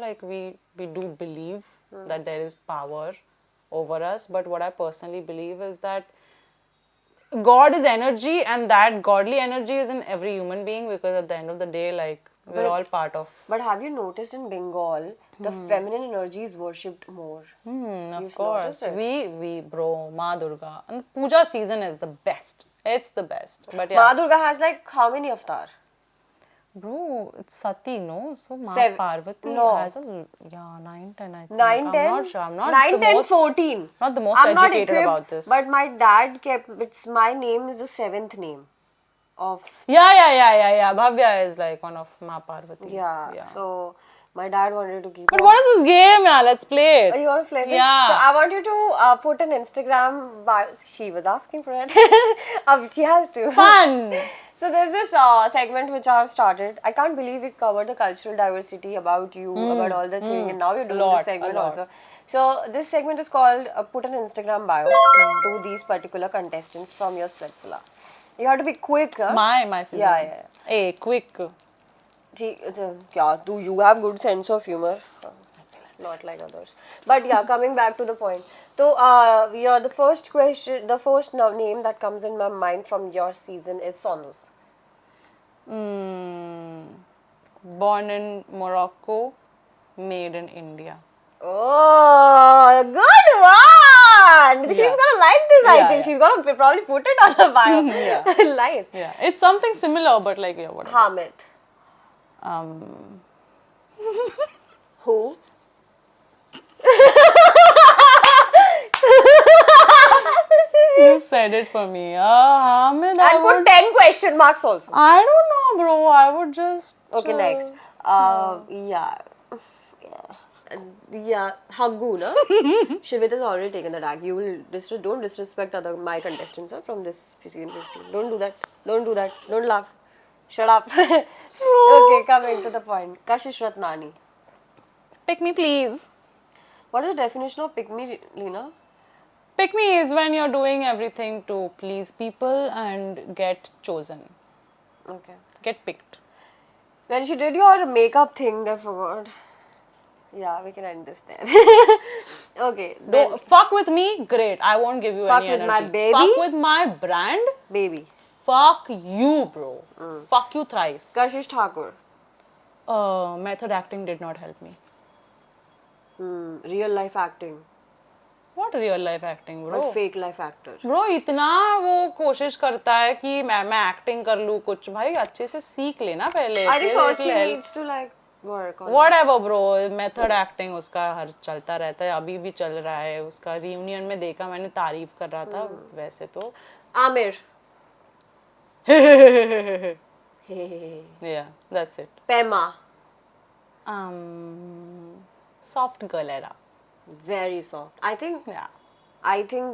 Like we do believe that there is power over us, but what I personally believe is that God is energy, and that godly energy is in every human being because at the end of the day, like we're all part of. But have you noticed in Bengal, the feminine energy is worshipped more? Of course, we bro, Ma Durga, and puja season is the best. It's the best. But yeah, Ma Durga has like how many avatar? bro, it's Sati, no? So Ma Parvati No. has 9, 10, I think. 9, 10? I'm not sure. I'm not 9, the 10, most 14. not the most I'm not educated equipped, about this. But my dad kept, my name is the 7th name of. Yeah. Bhavya is like one of Ma Parvati's. Yeah. So my dad wanted to keep. But what is this game, yeah? Let's play it. Oh, you want to play this? Yeah. So I want you to put an Instagram bio. She was asking for it. She has to. Fun. So there's this segment which I have started. I can't believe we covered the cultural diversity about you, about all the thing, and now we're doing this segment also. So this segment is called Put an Instagram bio to these particular contestants from your Splitsvilla. You have to be quick, huh? My season. Yeah. Hey, quick. Yeah, do you have good sense of humor? Not like others. But yeah, coming back to the point. So, yeah, the first question, the first name that comes in my mind from your season is Sonus. Born in Morocco, made in India. Oh, good one! She's gonna like this, I think. Yeah. She's gonna probably put it on her bio. Nice. Yeah, it's something similar, but like, yeah, whatever. Hamid. Who? You said it for me. Hamid, And put 10 question marks also. I don't know, bro. I would just. Okay, next. Yeah, Haggu, no? Shivit has already taken the tag. You will don't disrespect my contestants from this season 15. Don't do that. Don't laugh. Shut up. Okay, coming to the point. Kashish Ratnani. Pick me, please. What is the definition of pick me, Lena? Pick me is when you're doing everything to please people and get chosen. Okay. Get picked. When she did your makeup thing, I forgot. Yeah, we can end this there. Okay. Don't fuck with me, great. I won't give you any energy. Fuck with my baby? Fuck with my brand? Baby. Fuck you, bro. Fuck you thrice. Kashish Thakur. Method acting did not help me. Real life acting. What real life acting, bro? But fake life actor. Bro, इतना वो कोशिश करता है कि मैं acting कर लूँ कुछ भाई अच्छे से सीख लेना पहले. I think first he needs to like work on Whatever, bro. Method acting उसका हर चलता रहता है, अभी भी चल रहा है. उसका रियूनियन में देखा मैंने, तारीफ कर रहा था. वैसे तो Amir. Yeah, that's it. Pema. Soft girl era. Very soft. I think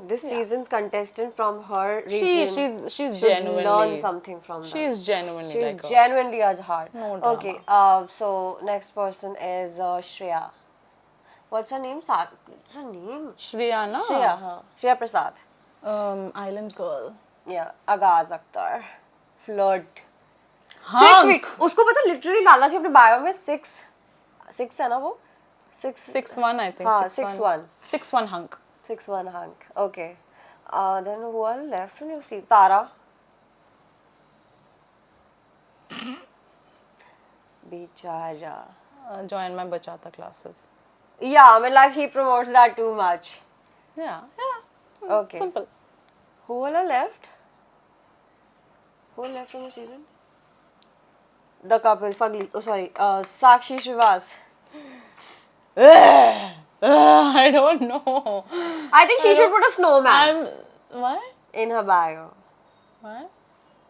this Yeah. season's contestant from her region She's should genuinely learn something from She that. is genuinely She's like genuinely a heart. No drama. Okay, so next person is Shreya. What's her name? What's her name? Shreya, na? Shreya, huh? Shreya Prasad. Island girl. Yeah, Agaz Akhtar. Flirt. Hunk. 6 feet. उसको पता literally डाला थी अपने bio में 6 है ना वो? 6'1", I think. हाँ, 6'1". 6'1" hunk. 6'1" hunk. Okay. Then who are left in your seat? Tara. Bichara. Join my bachata classes. Yeah, I mean, like he promotes that too much. Yeah. Okay. Simple. Who all are left? Who left from the season? The couple, Fugly. Oh, sorry. Sakshi Srivas. I don't know. I think she should put a snowman What? in her bio. What?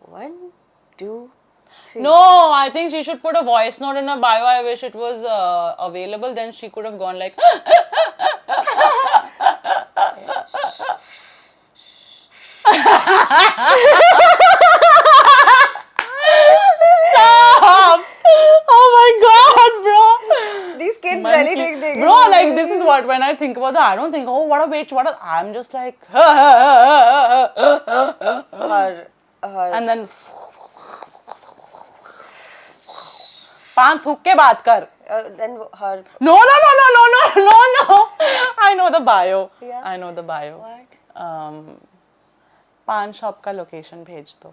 1, 2, 3. No, I think she should put a voice note in her bio. I wish it was available. Then she could have gone like. Stop! Oh my god, bro! These kids really think they Bro, like this is what when I think about that, I don't think, oh, what a bitch, I'm just like, her. and then पान थूक के बात कर. Then her. No. I know the bio. Yeah. I know the bio. What? पान shop का location भेज दो.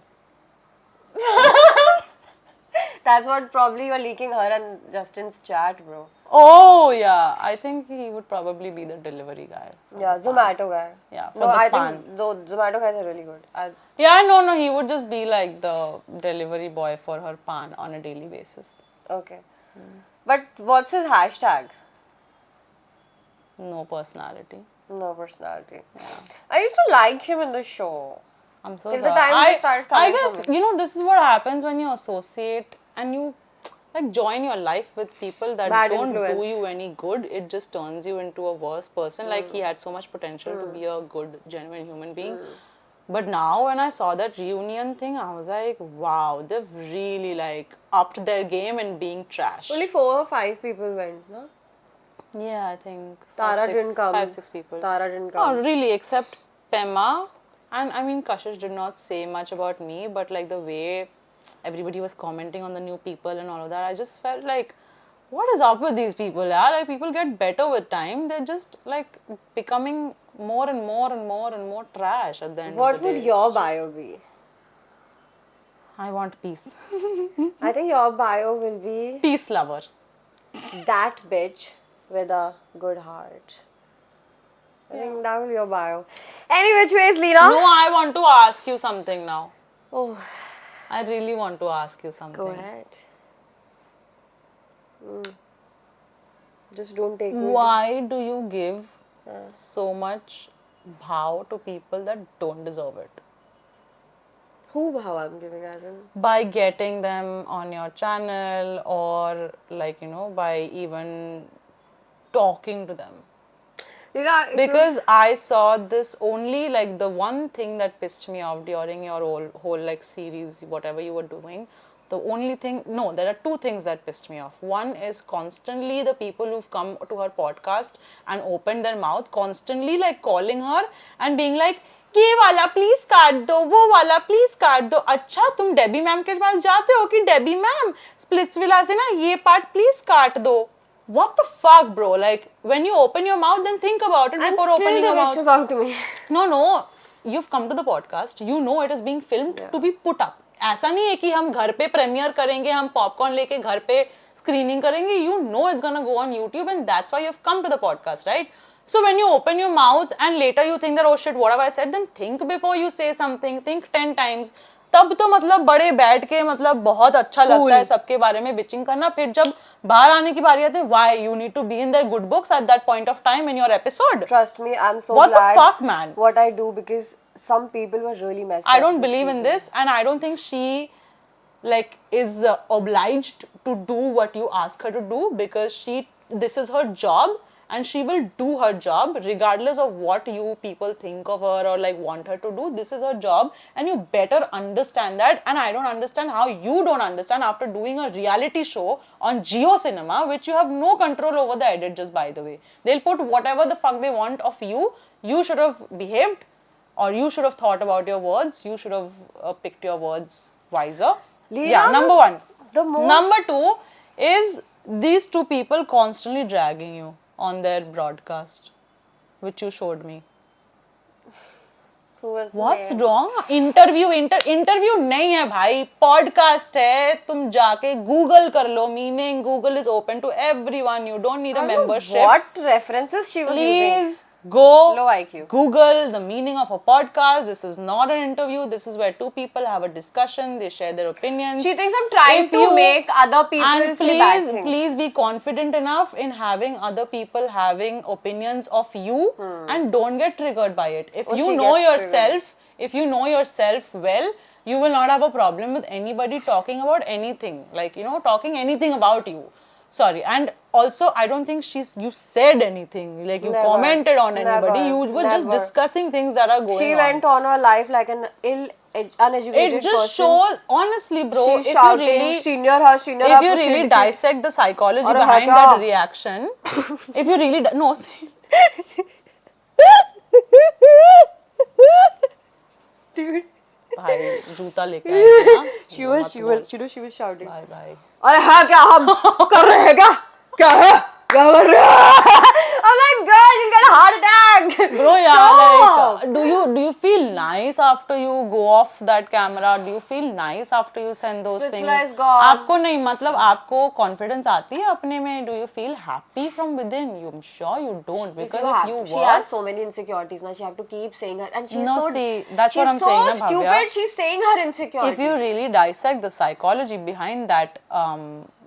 That's what probably you're leaking her and Justin's chat, bro. Oh yeah, I think he would probably be the delivery guy. Yeah, Zomato guy. Yeah, for No, the I pan. think Zomato guys are really good. Yeah, no, he would just be like the delivery boy for her pan on a daily basis. Okay. But what's his hashtag? No personality. No personality. Yeah. I used to like him in the show. I'm so Till sorry. the time they started coming I guess, for me. you know, this is what happens when you associate and you like join your life with people that Bad don't influence. do you any good. It just turns you into a worse person. Like he had so much potential to be a good, genuine human being. But now when I saw that reunion thing, I was like, wow, they've really like upped their game in being trash. Only 4 or 5 people went, no? Yeah, I think Tara didn't come. 5-6 people. Tara didn't come. Not really, except Pema. And I mean, Kashish did not say much about me, but like the way everybody was commenting on the new people and all of that, I just felt like, what is up with these people? Yeah? Like people get better with time. They're just like becoming more and more trash at the end of the day. What would your bio be? I want peace. I think your bio will be Peace lover. that bitch with a good heart. I think that will be your bio. Any which ways, Lena? No, I want to ask you something now. Oh, I really want to ask you something. go ahead. Just don't take me. Why do you give so much bhav to people that don't deserve it? Who Bhav I'm giving as in? By getting them on your channel or like, you know, by even talking to them. Lena, if Because I saw this only like the one thing that pissed me off during your whole like series, whatever you were doing. The only thing, no, there are 2 things that pissed me off. One is constantly the people who've come to her podcast and opened their mouth, constantly like calling her and being like, ये वाला please काट दो, वो वाला please काट दो. अच्छा तुम डेबी मैम के पास जाते हो कि डेबी मैम स्प्लिट्स विला से ना ये पार्ट प्लीज काट दो. What the fuck, bro? Like, when you open your mouth, then think about it before opening your mouth. about me. No. You've come to the podcast. You know it is being filmed to be put up. ऐसा नहीं है कि हम घर पे premiere करेंगे, हम popcorn लेके घर पे स्क्रीनिंग करेंगे. You know it's gonna go on YouTube and that's why you've come to the podcast, right? So when you open your mouth and later you think that, oh shit, what have I said? Then think before you say something. Think 10 times. तब तो मतलब बड़े बैठ के मतलब बहुत अच्छा लगता है सबके बारे में बिचिंग करना. फिर जब बाहर आने की बारी आती है, why you need to be in their good books at that point of time in your episode? Trust me, I'm so What glad the fuck, man? what I do because some people were really messed up. I don't believe in this, and I don't think she like is obliged to do what you ask her to do because this is her job and she will do her job regardless of what you people think of her or like want her to do. This is her job and you better understand that. And I don't understand how you don't understand after doing a reality show on Geo Cinema, which you have no control over the edit, just by the way. They'll put whatever the fuck they want of you. You should have behaved or you should have thought about your words. You should have picked your words wiser. Leela, Yeah, number 1. most- Number 2 is these 2 people constantly dragging you on their broadcast, which you showed me. Who was the What's man? wrong? Interview नहीं है भाई, podcast है. तुम जाके Google कर लो. Meaning Google is open to everyone. You don't need a I don't know membership. what references she was using. Please go Low IQ. Google the meaning of a podcast. This is not an interview. This is where two people have a discussion. They share their opinions. She thinks I'm trying If to you- make other people and say bad please, things. please be confident enough in having other people having opinions of you, and don't get triggered by it. If Oh, you she know gets yourself, if you know yourself well, you will not have a problem with anybody talking about anything. Like, you know, talking anything about you. Sorry. And also, I don't think you said anything. Like, you Never. commented on anybody. Never. You were just Never. discussing things that are going She on. went on her life like an uneducated It just person. shows, honestly, bro. She's if shouting, you really, senior her, senior if her. you really dissect the psychology Aur behind hai that kya? reaction, if you really no, see, Dude. भाई जूता लेके आए थे ना. She was shouting. Bye bye. अरे हाँ क्या हम कर रहे हैं क्या है क्या कर रहे हैं I'm like girl you'll get a heart attack Bro, yeah, Stop. like, do you feel nice after you go off that camera? Do you feel nice after you send those things? Spiritual is gone. आपको नहीं, मतलब आपको confidence आती है अपने में? Do you feel happy from within? I'm sure you don't, because if you she were, has so many insecurities now. She have to keep saying her, and she's No, so see, that's what I'm she's saying, na, so Bhavya. stupid. She's saying her insecurities. if you really dissect the psychology behind that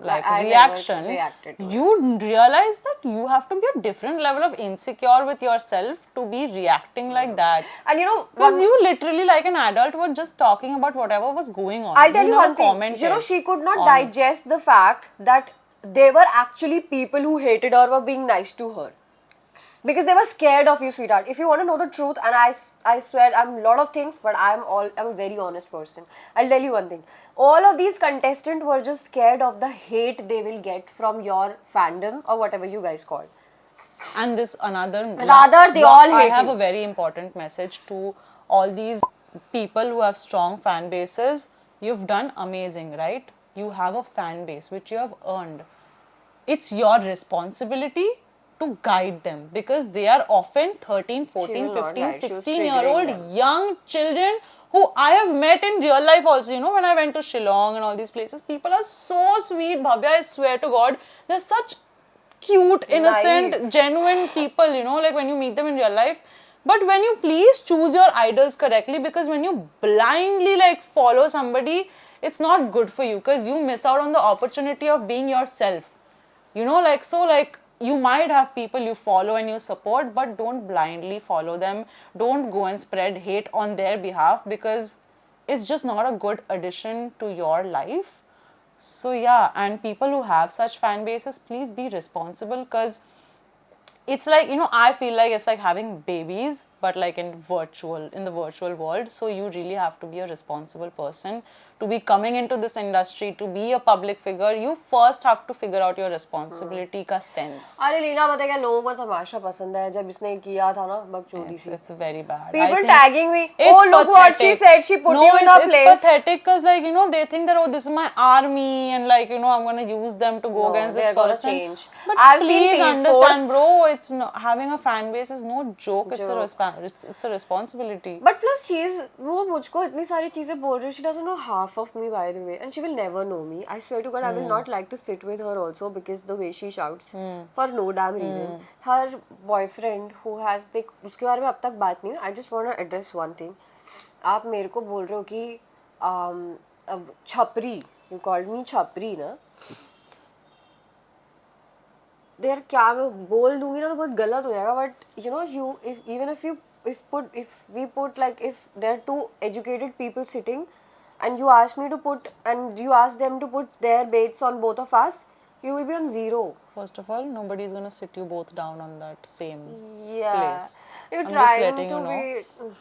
like I never reaction, reacted to it. you realize that you have to be a different level of insecure with yourself to be reacting like that. And you know, Because you literally, like an adult, were just talking about whatever was going on. I'll tell you never one thing. commented You know, she could not on- digest the fact that they were actually people who hated her were being nice to her. Because they were scared of you, sweetheart. If you want to know the truth, and I swear I'm a lot of things, but I'm a very honest person. I'll tell you one thing. All of these contestants were just scared of the hate they will get from your fandom or whatever you guys call it. And this another Rather, they all I hate have you. a very important message to all these people who have strong fan bases. You've done amazing, right? You have a fan base which you have earned. It's your responsibility to guide them, because they are often 13, 14, will not 15, guide. She was 16-year-old triggering them. young children who I have met in real life also. You know, when I went to Shillong and all these places, people are so sweet, Bhavya, I swear to God. They're such cute, innocent, Naive. genuine people, you know, like when you meet them in real life. But when you please choose your idols correctly, because when you blindly like follow somebody, it's not good for you, because you miss out on the opportunity of being yourself. You know, like, so like, you might have people you follow and you support, but don't blindly follow them. Don't go and spread hate on their behalf, because it's just not a good addition to your life. So yeah, and people who have such fan bases, please be responsible, because it's like, you know, I feel like it's like having babies, but like in the virtual world. So you really have to be a responsible person to be coming into this industry, to be a public figure. You first have to figure out your responsibility का sense. अरे लीना पता है क्या, लोगों को तमाशा पसंद है. जब इसने किया था ना बकचोदी सी. It's very bad. People I think tagging me. it's Oh, look what she pathetic. said. She put No, you in her it's place. pathetic, because like, you know, they think that, oh, this is my army, and like, you know, I'm gonna use them to go No, against this they're gonna person. change. But I've seen please people- understand, bro, it's not, having a fan base is no joke. It's a Joke. it's a responsibility. But plus वो मुझको इतनी सारी चीजें बोल रही है. She doesn't know half of me, by the way, and she will never know me. I swear to God, I will not like to sit with her also, because the way she shouts for no damn reason. Her boyfriend who has उसके बारे में अब तक बात नहीं हुई. I just want to address one thing. आप मेरे को बोल रहे हो कि छपरी, you called me छपरी ना. देर क्या मैं बोल दूंगी ना तो बहुत गलत हो जाएगा. But you know, if we put like, if there are two educated people sitting and you ask me to put, and you ask them to put their baits on both of us, you will be on zero. First of all, nobody is gonna sit you both down on that same Yeah, place. you're I'm just trying letting to you know. be.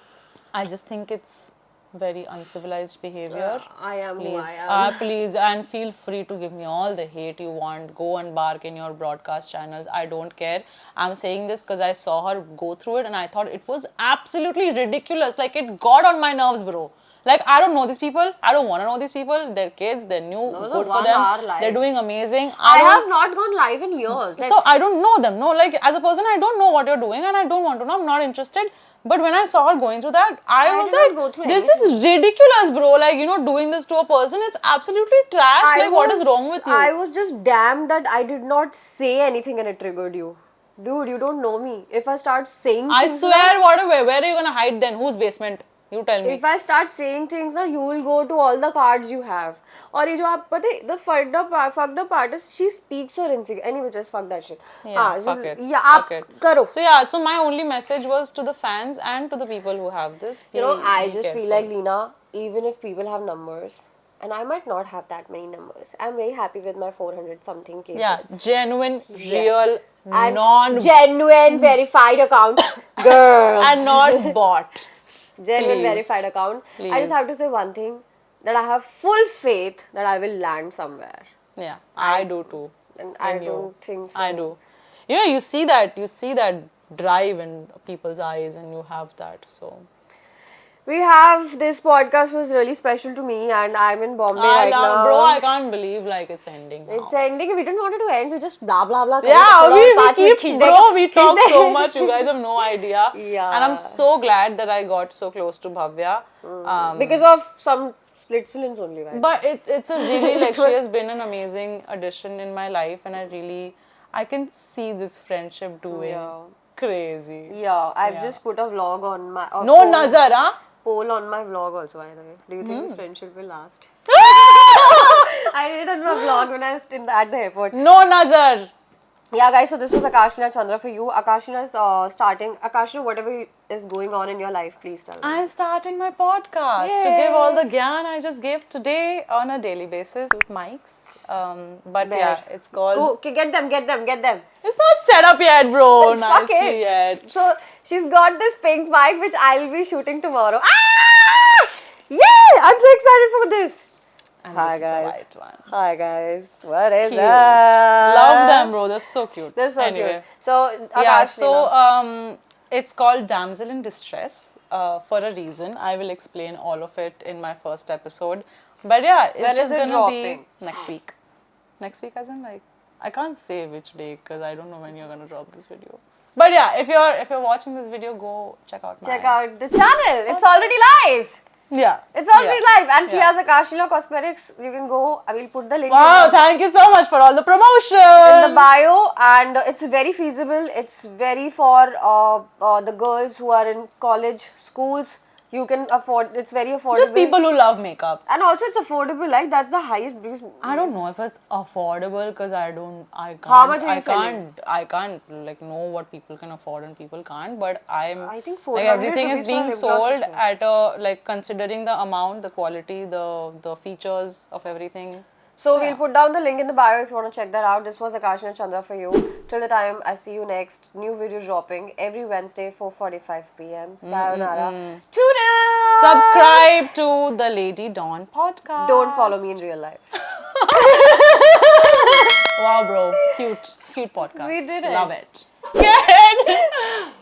I just think it's very uncivilized behavior. I am who Please, I am. please, and feel free to give me all the hate you want. Go and bark in your broadcast channels. I don't care. I'm saying this because I saw her go through it and I thought it was absolutely ridiculous. Like, it got on my nerves, bro. Like, I don't know these people. I don't want to know these people. They're kids. They're new. Good for them. They're doing amazing. I have not gone live in years. So I don't know them. No, like as a person, I don't know what you're doing, and I don't want to know. I'm not interested. But when I saw her going through that, I was like, this is ridiculous, bro. Like, you know, doing this to a person, it's absolutely trash. Like, what is wrong with you? I was just damned that I did not say anything and it triggered you. Dude, you don't know me. If I start saying I things swear, where are you going to hide then? Whose basement? You tell me. If I start saying things now, you will go to all the cards you have. Or ये जो आप पता है, the fucked up part is she speaks her insecurity. Anyway, just fuck that shit. Yeah, fuck it. Yeah, आप करो. So yeah, so my only message was to the fans and to the people who have this. You know, I just feel like Lena, even if people have numbers, and I might not have that many numbers, I'm very happy with my 400 something cases. Yeah, genuine, real, and genuine verified account, girl, and not bot. Genuine verified account. I just have to say one thing, that I have full faith that I will land somewhere. Yeah, I do too. And I don't think so. I do. You know, you see that drive in people's eyes, and you have that. So we have this podcast was really special to me, and I'm in Bombay right now. Bro, I can't believe like it's ending now. It's ending. We didn't want it to end. We just blah blah blah. Yeah, we talk so much. You guys have no idea. Yeah. And I'm so glad that I got so close to Bhavya. Because of some split villains only. Right? But it's a really like she has been an amazing addition in my life, and I can see this friendship doing crazy. Yeah, I've just put a vlog on my nazar, huh? Poll on my vlog also, by the way. Do you think this friendship will last? I did it on my vlog when I was at the airport. No nazar. Yeah, guys, so this was Akashlina Chandra for you. Akashlina is starting. Akashlina, whatever is going on in your life, please tell me. I'm starting my podcast to give all the gyan I just gave today on a daily basis with mics. But yeah, it's called... Get them. It's not set up yet, bro. Nicely yet. So, she's got this pink mic which I'll be shooting tomorrow. Ah! Yay! I'm so excited for this. And Hi this guys. is the white one. Hi guys. What is Cute. that? Love them, bro. They're so cute. They're so anyway. cute. So, yeah, so it's called Damsel in Distress for a reason. I will explain all of it in my first episode. But yeah, it's just gonna be next week. Next week, as in like, I can't say which day because I don't know when you're gonna drop this video. But yeah, if you're watching this video, go check out the channel. It's already live. Yeah. It's already live. And she has Akashlina Cosmetics. You can go. I will put the link. Wow, thank you so much for all the promotion. In the bio. And it's very feasible. It's very for the girls who are in college, schools. You can afford, it's very affordable. Just people who love makeup. And also it's affordable, like that's the highest because I don't know if it's affordable because I can't like know what people can afford and people can't, but I think like everything is being sold at a like considering the amount, the quality, the features of everything. So we'll put down the link in the bio if you want to check that out. This was Akashlina Chandra for you. Till the time, I see you next. New video dropping every Wednesday, 4:45 p.m. Sayonara. Tune-in! Subscribe to the Lady Dawn podcast. Don't follow me in real life. Wow, bro. Cute podcast. We did it. Love it. Scared.